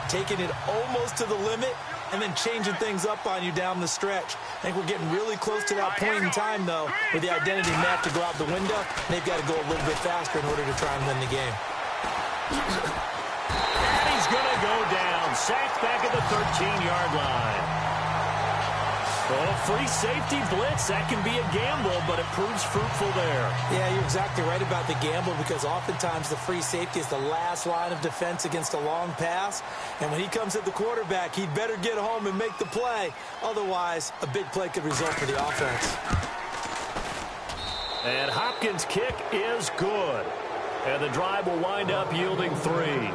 Speaker 3: taking it almost to the limit and then changing things up on you down the stretch. I think we're getting really close to that point in time, though, where the identity may have to go out the window, and they've got to go a little bit faster in order to try and win the game.
Speaker 2: And he's going to go down. Sacked back at the 13-yard line. Oh, free safety blitz. That can be a gamble, but it proves fruitful there.
Speaker 3: Yeah, you're exactly right about the gamble, because oftentimes the free safety is the last line of defense against a long pass. And when he comes at the quarterback, he'd better get home and make the play. Otherwise, a big play could result for the offense.
Speaker 2: And Hopkins' kick is good. And the drive will wind up yielding 3.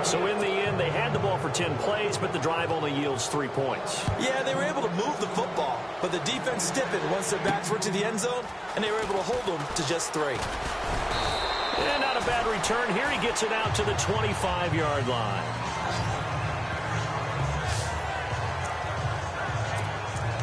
Speaker 2: So in the end, they had the ball for 10 plays, but the drive only yields 3 points.
Speaker 3: Yeah, they were able to move the football, but the defense stiffened once their backs were to the end zone, and they were able to hold them to just 3.
Speaker 2: And not a bad return here. He gets it out to the 25-yard line.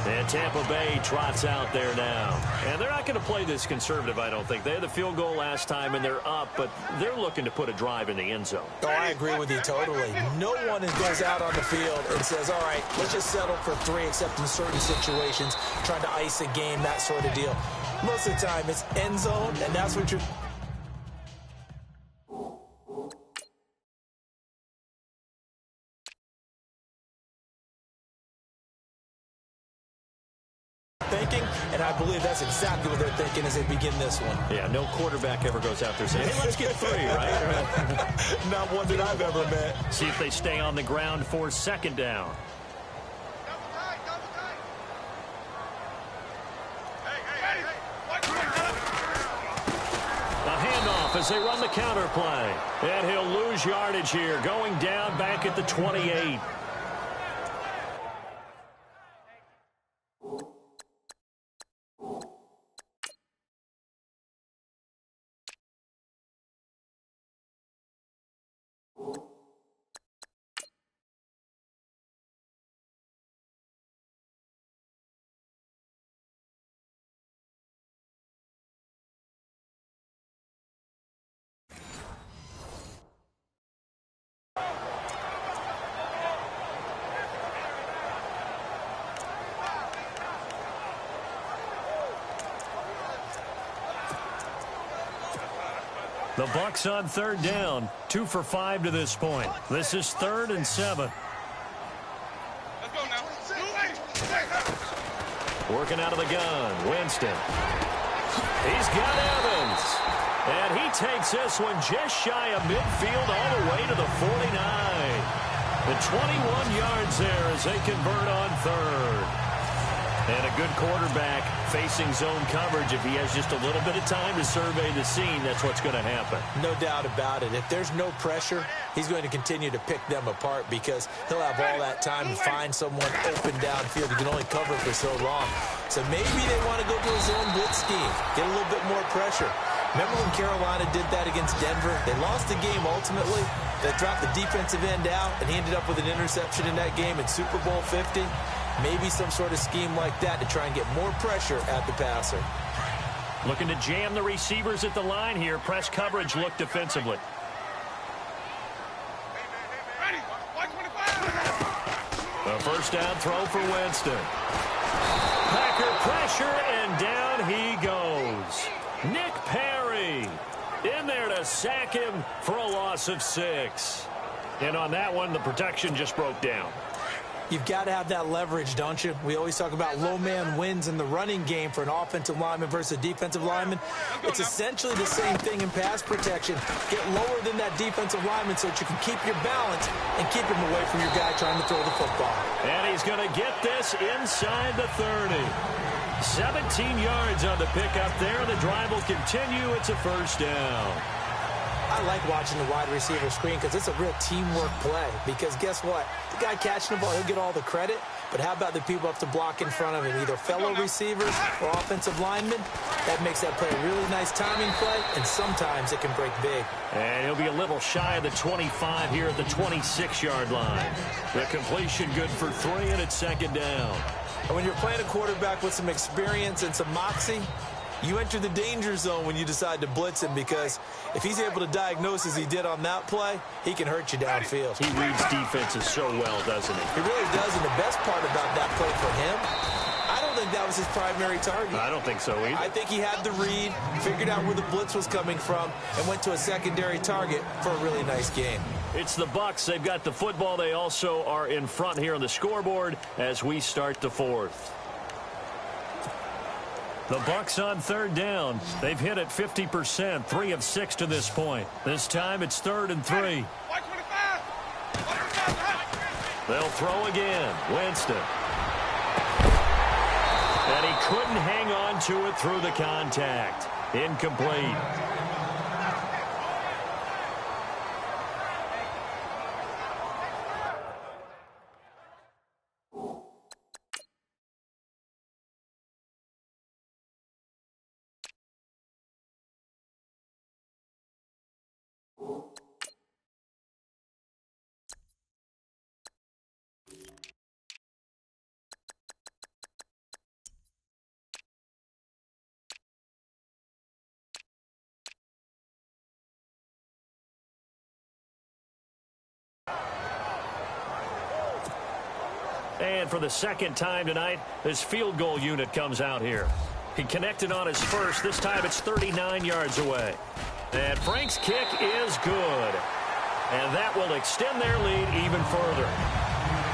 Speaker 2: And Tampa Bay trots out there now. And they're not going to play this conservative, I don't think. They had the field goal last time, and they're up, but they're looking to put a drive in the end zone.
Speaker 3: Oh, I agree with you totally. No one goes out on the field and says, all right, let's just settle for 3, except in certain situations, trying to ice a game, that sort of deal. Most of the time, it's end zone, and that's what you're thinking, and I believe that's exactly what they're thinking as they begin this one.
Speaker 2: Yeah, no quarterback ever goes out there saying, hey, let's get 3, right?
Speaker 3: Not one that I've ever met.
Speaker 2: See if they stay on the ground for 2nd down. A handoff as they run the counter play. And he'll lose yardage here, going down back at the 28. The Bucs on 3rd down, 2 for 5 to this point. This is 3rd and 7.
Speaker 5: Let's go now.
Speaker 2: Working out of the gun, Winston. He's got Evans. And he takes this one just shy of midfield all the way to the 49. The 21 yards there as they convert on third. And a good quarterback facing zone coverage. If he has just a little bit of time to survey the scene, that's what's going to happen.
Speaker 3: No doubt about it. If there's no pressure, he's going to continue to pick them apart because he'll have all that time to find someone open downfield. He can only cover for so long. So maybe they want to go to a zone blitz scheme, get a little bit more pressure. Remember when Carolina did that against Denver? They lost the game ultimately. They dropped the defensive end out, and he ended up with an interception in that game in Super Bowl 50. Maybe some sort of scheme like that to try and get more pressure at the passer.
Speaker 2: Looking to jam the receivers at the line here. Press coverage look defensively. A first down throw for Winston. Packer pressure, and down he goes. Nick Perry in there to sack him for a loss of 6. And on that one, the protection just broke down.
Speaker 3: You've got to have that leverage, don't you? We always talk about low man wins in the running game for an offensive lineman versus a defensive lineman. It's essentially the same thing in pass protection. Get lower than that defensive lineman so that you can keep your balance and keep him away from your guy trying to throw the football.
Speaker 2: And he's going to get this inside the 30. 17 yards on the pickup there. The drive will continue. It's a first down.
Speaker 3: I like watching the wide receiver screen because it's a real teamwork play. Because guess what? The guy catching the ball, he'll get all the credit. But how about the people who have to block in front of him, either fellow receivers or offensive linemen? That makes that play a really nice timing play, and sometimes it can break big.
Speaker 2: And he'll be a little shy of the 25 here at the 26-yard line. The completion good for 3, and it's second down.
Speaker 3: And when you're playing a quarterback with some experience and some moxie, you enter the danger zone when you decide to blitz him, because if he's able to diagnose as he did on that play, he can hurt you downfield.
Speaker 2: He reads defenses so well, doesn't he?
Speaker 3: He really does, and the best part about that play for him, I don't think that was his primary target.
Speaker 2: I don't think so either.
Speaker 3: I think he had the read, figured out where the blitz was coming from, and went to a secondary target for a really nice game.
Speaker 2: It's the Bucs. They've got the football. They also are in front here on the scoreboard as we start the 4th. The Bucs on third down. They've hit it 50%, 3 of 6 to this point. This time it's 3rd and 3. They'll throw again. Winston. And he couldn't hang on to it through the contact. Incomplete. And for the second time tonight, this field goal unit comes out here. He connected on his first. This time it's 39 yards away. And Frank's kick is good. And that will extend their lead even further.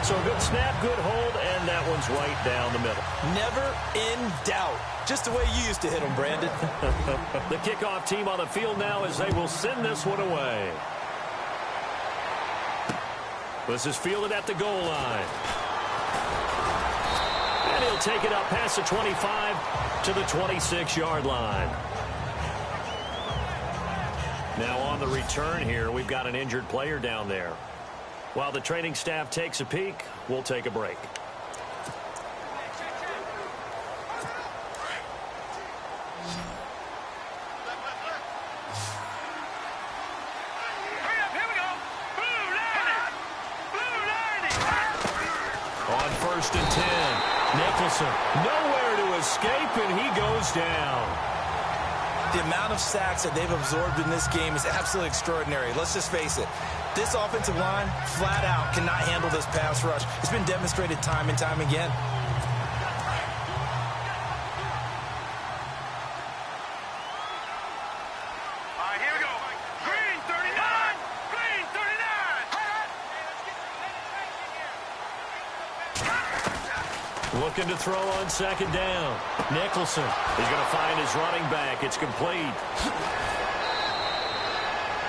Speaker 2: So a good snap, good hold, and that one's right down the middle.
Speaker 3: Never in doubt. Just the way you used to hit them, Brandon.
Speaker 2: The kickoff team on the field now as they will send this one away. This is fielded at the goal line. And he'll take it up past the 25 to the 26-yard line. Now on the return here, we've got an injured player down there. While the training staff takes a peek, we'll take a break. On 1st and 10, Nicholson nowhere to escape, and he goes down.
Speaker 3: The amount of sacks that they've absorbed in this game is absolutely extraordinary. Let's just face it. This offensive line, flat out, cannot handle this pass rush. It's been demonstrated time and time again.
Speaker 5: All right, here we go. Green 39. Green 39.
Speaker 2: Looking to throw on second down. Nicholson is going to find his running back. It's complete.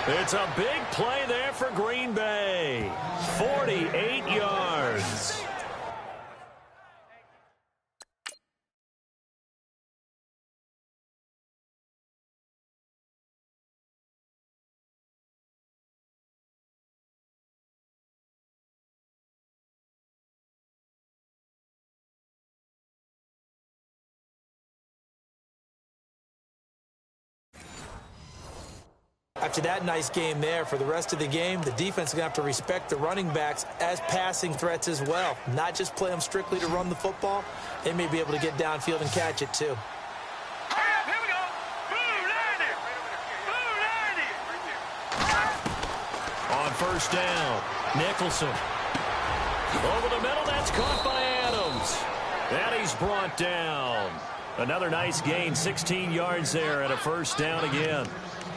Speaker 2: It's a big play there for Green Bay. 48 yards.
Speaker 3: After that nice game there, for the rest of the game, the defense is going to have to respect the running backs as passing threats as well. Not just play them strictly to run the football. They may be able to get downfield and catch it too.
Speaker 5: Here we go.
Speaker 2: On first down, Nicholson. Over the middle, that's caught by Adams. And he's brought down. Another nice gain, 16 yards there and a first down again.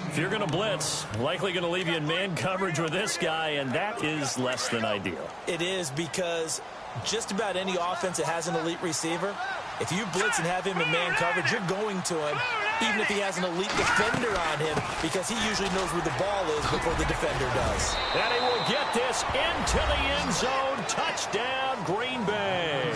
Speaker 2: If you're going to blitz, likely going to leave you in man coverage with this guy, and that is less than ideal.
Speaker 3: It is, because just about any offense that has an elite receiver, if you blitz and have him in man coverage, you're going to him, even if he has an elite defender on him, because he usually knows where the ball is before the defender does.
Speaker 2: And he will get this into the end zone. Touchdown, Green Bay.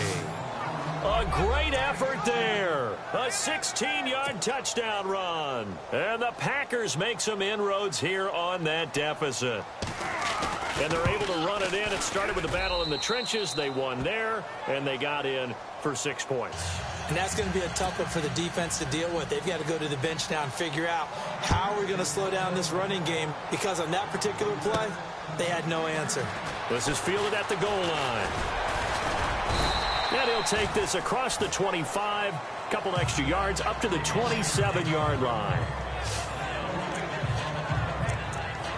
Speaker 2: A great effort there. A 16-yard touchdown run. And the Packers make some inroads here on that deficit. And they're able to run it in. It started with a battle in the trenches. They won there, and they got in for 6 points.
Speaker 3: And that's going to be a tough one for the defense to deal with. They've got to go to the bench now and figure out how we're going to slow down this running game, because on that particular play, they had no answer.
Speaker 2: This is fielded at the goal line. And he'll take this across the 25, couple extra yards, up to the 27-yard line.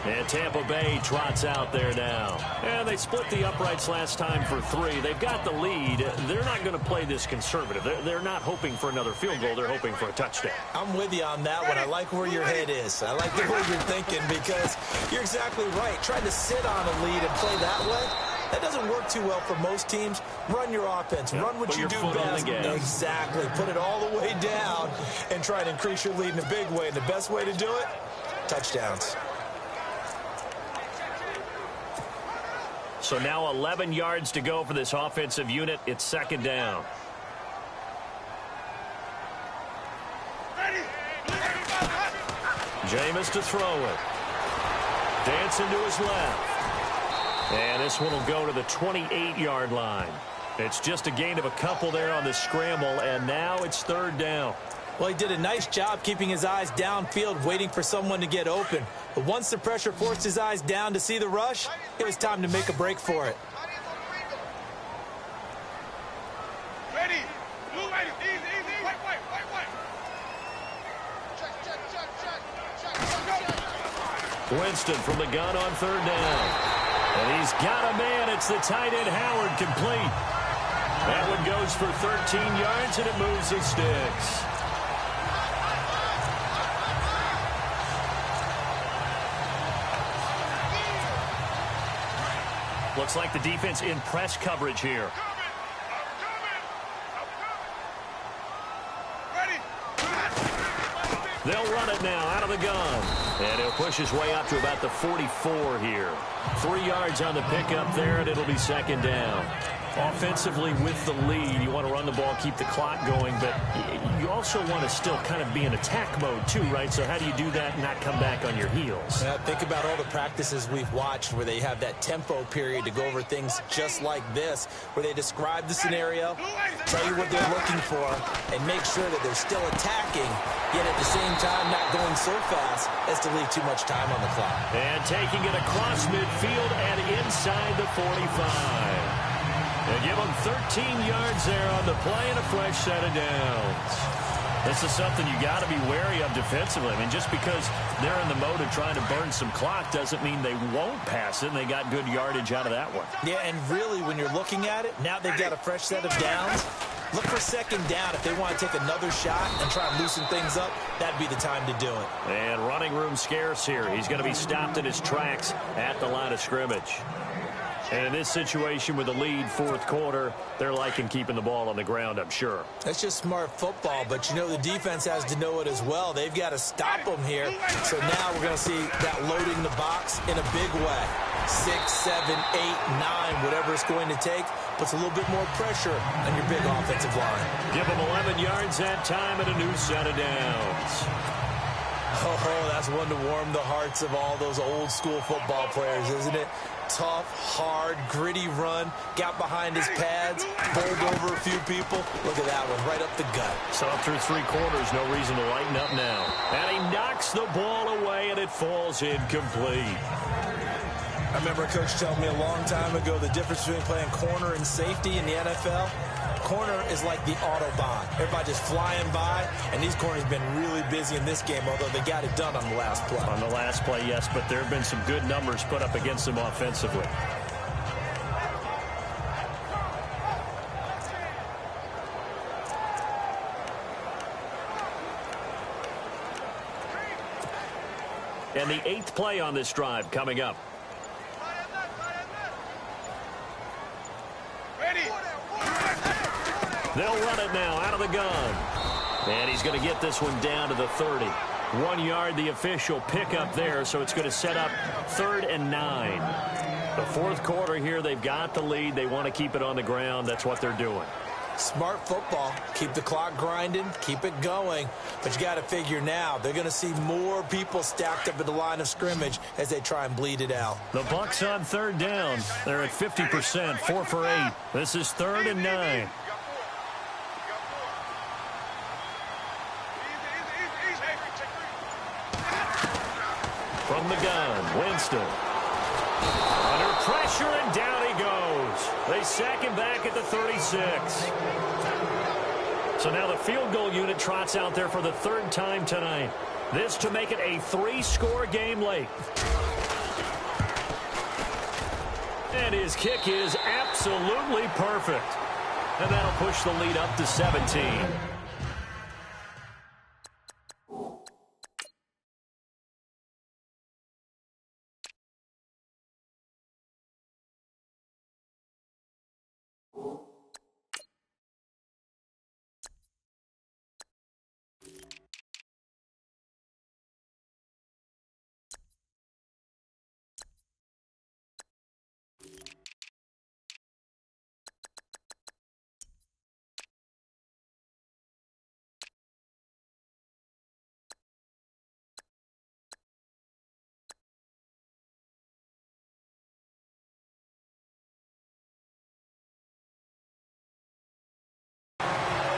Speaker 2: And Tampa Bay trots out there now. And they split the uprights last time for 3. They've got the lead. They're not going to play this conservative. They're not hoping for another field goal. They're hoping for a touchdown.
Speaker 3: I'm with you on that one. I like where your head is. I like the way you're thinking, because you're exactly right. Trying to sit on a lead and play that way, that doesn't work too well for most teams. Run your offense.
Speaker 2: Yep.
Speaker 3: Run what you do best. Exactly. Put it all the way down and try to increase your lead in a big way. And the best way to do it, touchdowns.
Speaker 2: So now 11 yards to go for this offensive unit. It's second down. Jameis to throw it. Dancing to his left. And this one will go to the 28-yard line. It's just a gain of a couple there on the scramble, and now it's third down.
Speaker 3: Well, he did a nice job keeping his eyes downfield, waiting for someone to get open. But once the pressure forced his eyes down to see the rush, it was time to make a break for it.
Speaker 5: Ready. Easy. Wait.
Speaker 2: Winston from the gun on third down. And he's got a man. It's the tight end, Howard, complete. That one goes for 13 yards, and it moves the sticks. Looks like the defense in press coverage here. They'll run it now out of the gun. And he'll push his way up to about the 44 here. 3 yards on the pickup there, and it'll be second down. Offensively with the lead, you want to run the ball, keep the clock going, but you also want to still kind of be in attack mode too, right? So how do you do that and not come back on your heels?
Speaker 3: Yeah, think about all the practices we've watched where they have that tempo period to go over things just like this, where they describe the scenario, tell you what they're looking for, and make sure that they're still attacking, yet at the same time not going so fast as to leave too much time on the clock.
Speaker 2: And taking it across midfield and inside the 45. They give them 13 yards there on the play and a fresh set of downs. This is something you got to be wary of defensively. I mean, just because they're in the mode of trying to burn some clock doesn't mean they won't pass it, and they got good yardage out of that one.
Speaker 3: Yeah, and really, when you're looking at it, now they've got a fresh set of downs. Look for second down. If they want to take another shot and try and loosen things up, that'd be the time to do it.
Speaker 2: And running room scarce here. He's going to be stopped in his tracks at the line of scrimmage.
Speaker 4: And in this situation with the lead, fourth quarter, they're liking keeping the ball on the ground, I'm sure.
Speaker 3: That's just smart football, but you know the defense has to know it as well. They've got to stop them here. So now we're going to see that loading the box in a big way. 6, 7, 8, 9, whatever it's going to take, puts a little bit more pressure on your big offensive line.
Speaker 2: Give them 11 yards that time and a new set of downs.
Speaker 3: Oh, that's one to warm the hearts of all those old school football players, isn't it? Tough, hard, gritty run, got behind his pads, bowled over a few people. Look at that one, right up the gut.
Speaker 4: So up through 3 quarters, no reason to lighten up now.
Speaker 2: And he knocks the ball away, and it falls incomplete.
Speaker 3: I remember a coach telling me a long time ago the difference between playing corner and safety in the NFL. Corner is like the Autobahn. Everybody just flying by, and these corners have been really busy in this game, although they got it done on the last play.
Speaker 4: On the last play, yes, but there have been some good numbers put up against them offensively.
Speaker 2: And the 8th play on this drive coming up. They'll run it now out of the gun. And he's going to get this one down to the 30. 1 yard, the official pickup there, so it's going to set up 3rd and 9. The fourth quarter here, they've got the lead. They want to keep it on the ground. That's what they're doing.
Speaker 3: Smart football. Keep the clock grinding. Keep it going. But you got to figure now, they're going to see more people stacked up at the line of scrimmage as they try and bleed it out.
Speaker 4: The Bucs on 3rd down. They're at 50%, 4 for 8. This is 3rd and 9. From the gun, Winston. Under pressure, and down he goes. They sack him back at the 36. So now the field goal unit trots out there for the 3rd time tonight. This to make it a 3-score game late. And his kick is absolutely perfect. And that'll push the lead up to 17.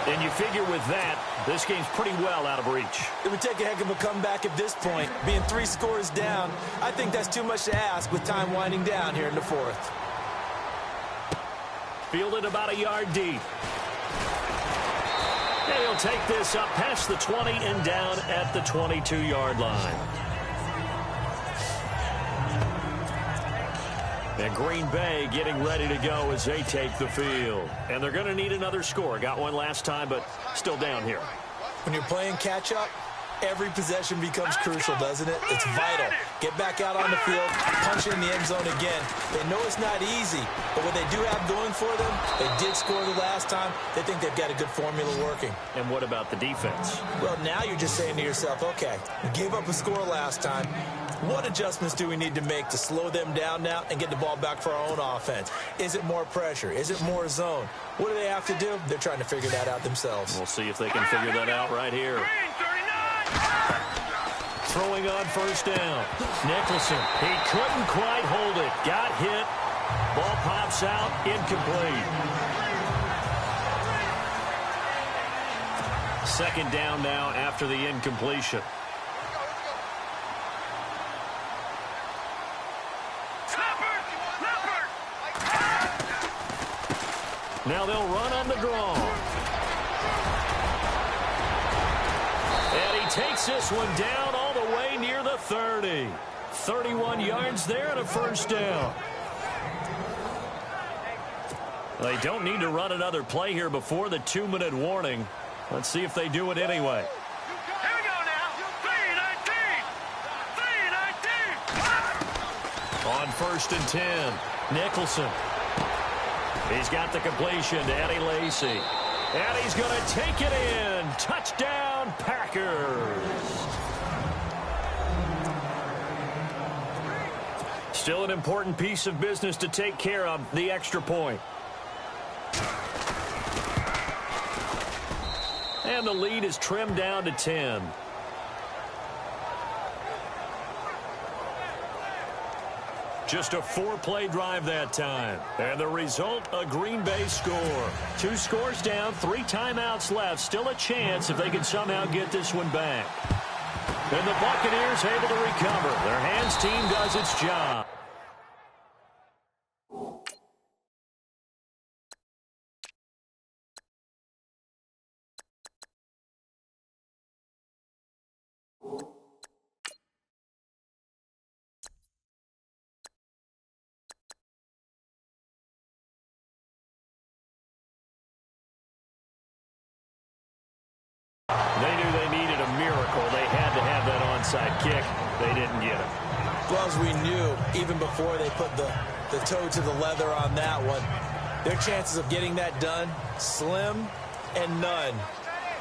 Speaker 4: And you figure with that, this game's pretty well out of reach.
Speaker 3: It would take a heck of a comeback at this point. Being 3 scores down, I think that's too much to ask with time winding down here in the 4th.
Speaker 2: Fielded about a yard deep. And he'll take this up past the 20 and down at the 22-yard line. And Green Bay getting ready to go as they take the field. And they're going to need another score. Got one last time, but still down here.
Speaker 3: When you're playing catch-up, every possession becomes crucial, doesn't it? It's vital. Get back out on the field, punch it in the end zone again. They know it's not easy, but what they do have going for them, they did score the last time. They think they've got a good formula working.
Speaker 4: And what about the defense?
Speaker 3: Well, now you're just saying to yourself, okay, we gave up a score last time. What adjustments do we need to make to slow them down now and get the ball back for our own offense? Is it more pressure? Is it more zone? What do they have to do? They're trying to figure that out themselves.
Speaker 2: We'll see if they can figure that out right here. Throwing on 1st down. Nicholson, he couldn't quite hold it. Got hit. Ball pops out, incomplete. 2nd down now after the incompletion. Now they'll run on the draw. And he takes this one down all the way near the 30. 31 yards there and a 1st down. They don't need to run another play here before the 2-minute warning. Let's see if they do it anyway.
Speaker 5: Here we go now. 3-19. 3-19.
Speaker 2: On 1st and 10. Nicholson. He's got the completion to Eddie Lacy. And he's going to take it in. Touchdown, Packers. Still an important piece of business to take care of, the extra point. And the lead is trimmed down to 10. Just a 4-play drive that time. And the result, a Green Bay score. 2 scores down, 3 timeouts left. Still a chance if they can somehow get this one back. And the Buccaneers able to recover. Their hands team does its job. They knew they needed a miracle. They had to have that onside kick. They didn't get it.
Speaker 3: Well, as we knew, even before they put the toe to the leather on that one, their chances of getting that done, slim and none.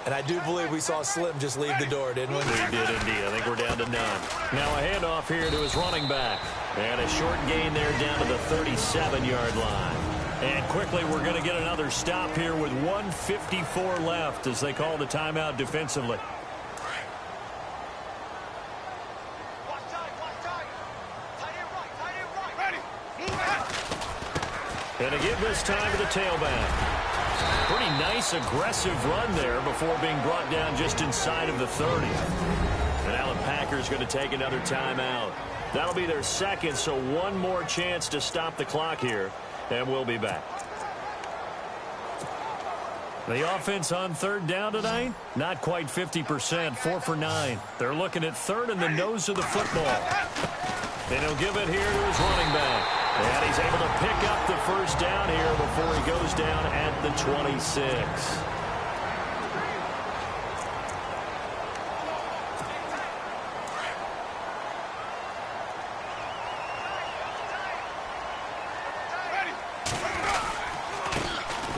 Speaker 3: And I do believe we saw Slim just leave the door, didn't we?
Speaker 2: We did indeed. I think we're down to none. Now a handoff here to his running back. And a short gain there down to the 37-yard line. And quickly, we're going to get another stop here with 1:54 left as they call the timeout defensively. And to give this time to the tailback. Pretty nice, aggressive run there before being brought down just inside of the 30. And now the Packers going to take another timeout. That'll be their second, so one more chance to stop the clock here. And we'll be back. The offense on third down tonight, not quite 50%, 4 for 9. They're looking at third in the nose of the football. And he'll give it here to his running back. And he's able to pick up the first down here before he goes down at the 26.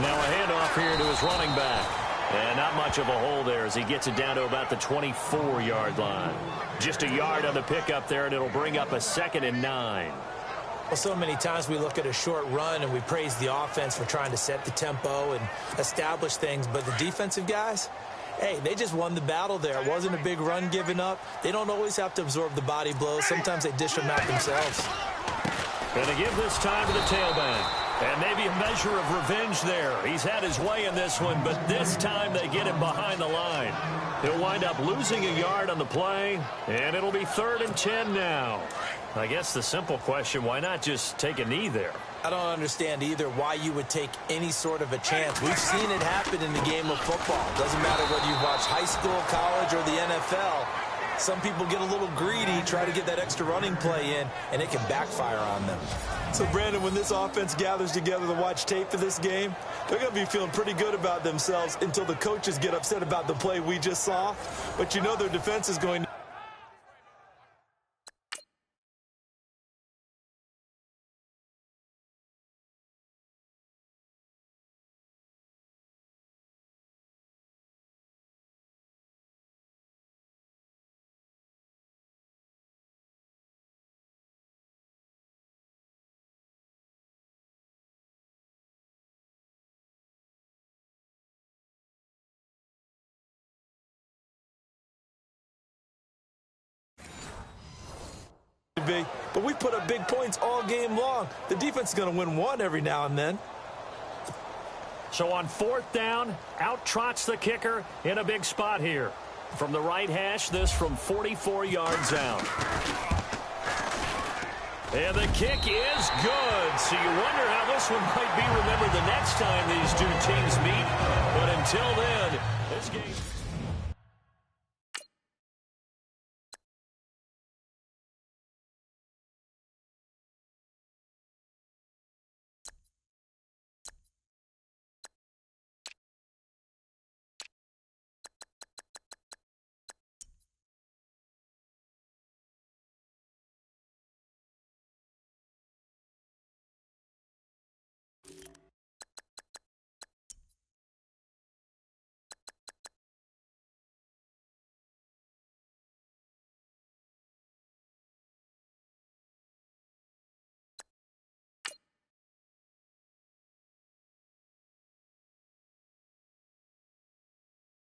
Speaker 2: Now a handoff here to his running back. And not much of a hole there as he gets it down to about the 24-yard line. Just a yard on the pickup there, and it'll bring up a 2nd and 9.
Speaker 3: Well, so many times we look at a short run and we praise the offense for trying to set the tempo and establish things. But the defensive guys, hey, they just won the battle there. It wasn't a big run given up. They don't always have to absorb the body blows. Sometimes they dish them out themselves.
Speaker 2: Going to give this time to the tailback. And maybe a measure of revenge there. He's had his way in this one, but this time they get him behind the line. He'll wind up losing a yard on the play, and it'll be 3rd and 10 now. I guess the simple question, why not just take a knee there?
Speaker 3: I don't understand either why you would take any sort of a chance. We've seen it happen in the game of football. Doesn't matter whether you watch high school, college, or the NFL. Some people get a little greedy, try to get that extra running play in, and it can backfire on them. So, Brandon, when this offense gathers together to watch tape for this game, they're going to be feeling pretty good about themselves until the coaches get upset about the play we just saw. But you know their defense is going to... But we put up big points all game long. The defense is going to win one every now and then.
Speaker 2: So on 4th down, out trots the kicker in a big spot here. From the right hash, this from 44 yards out. And the kick is good. So you wonder how this one might be remembered the next time these two teams meet. But until then, this game...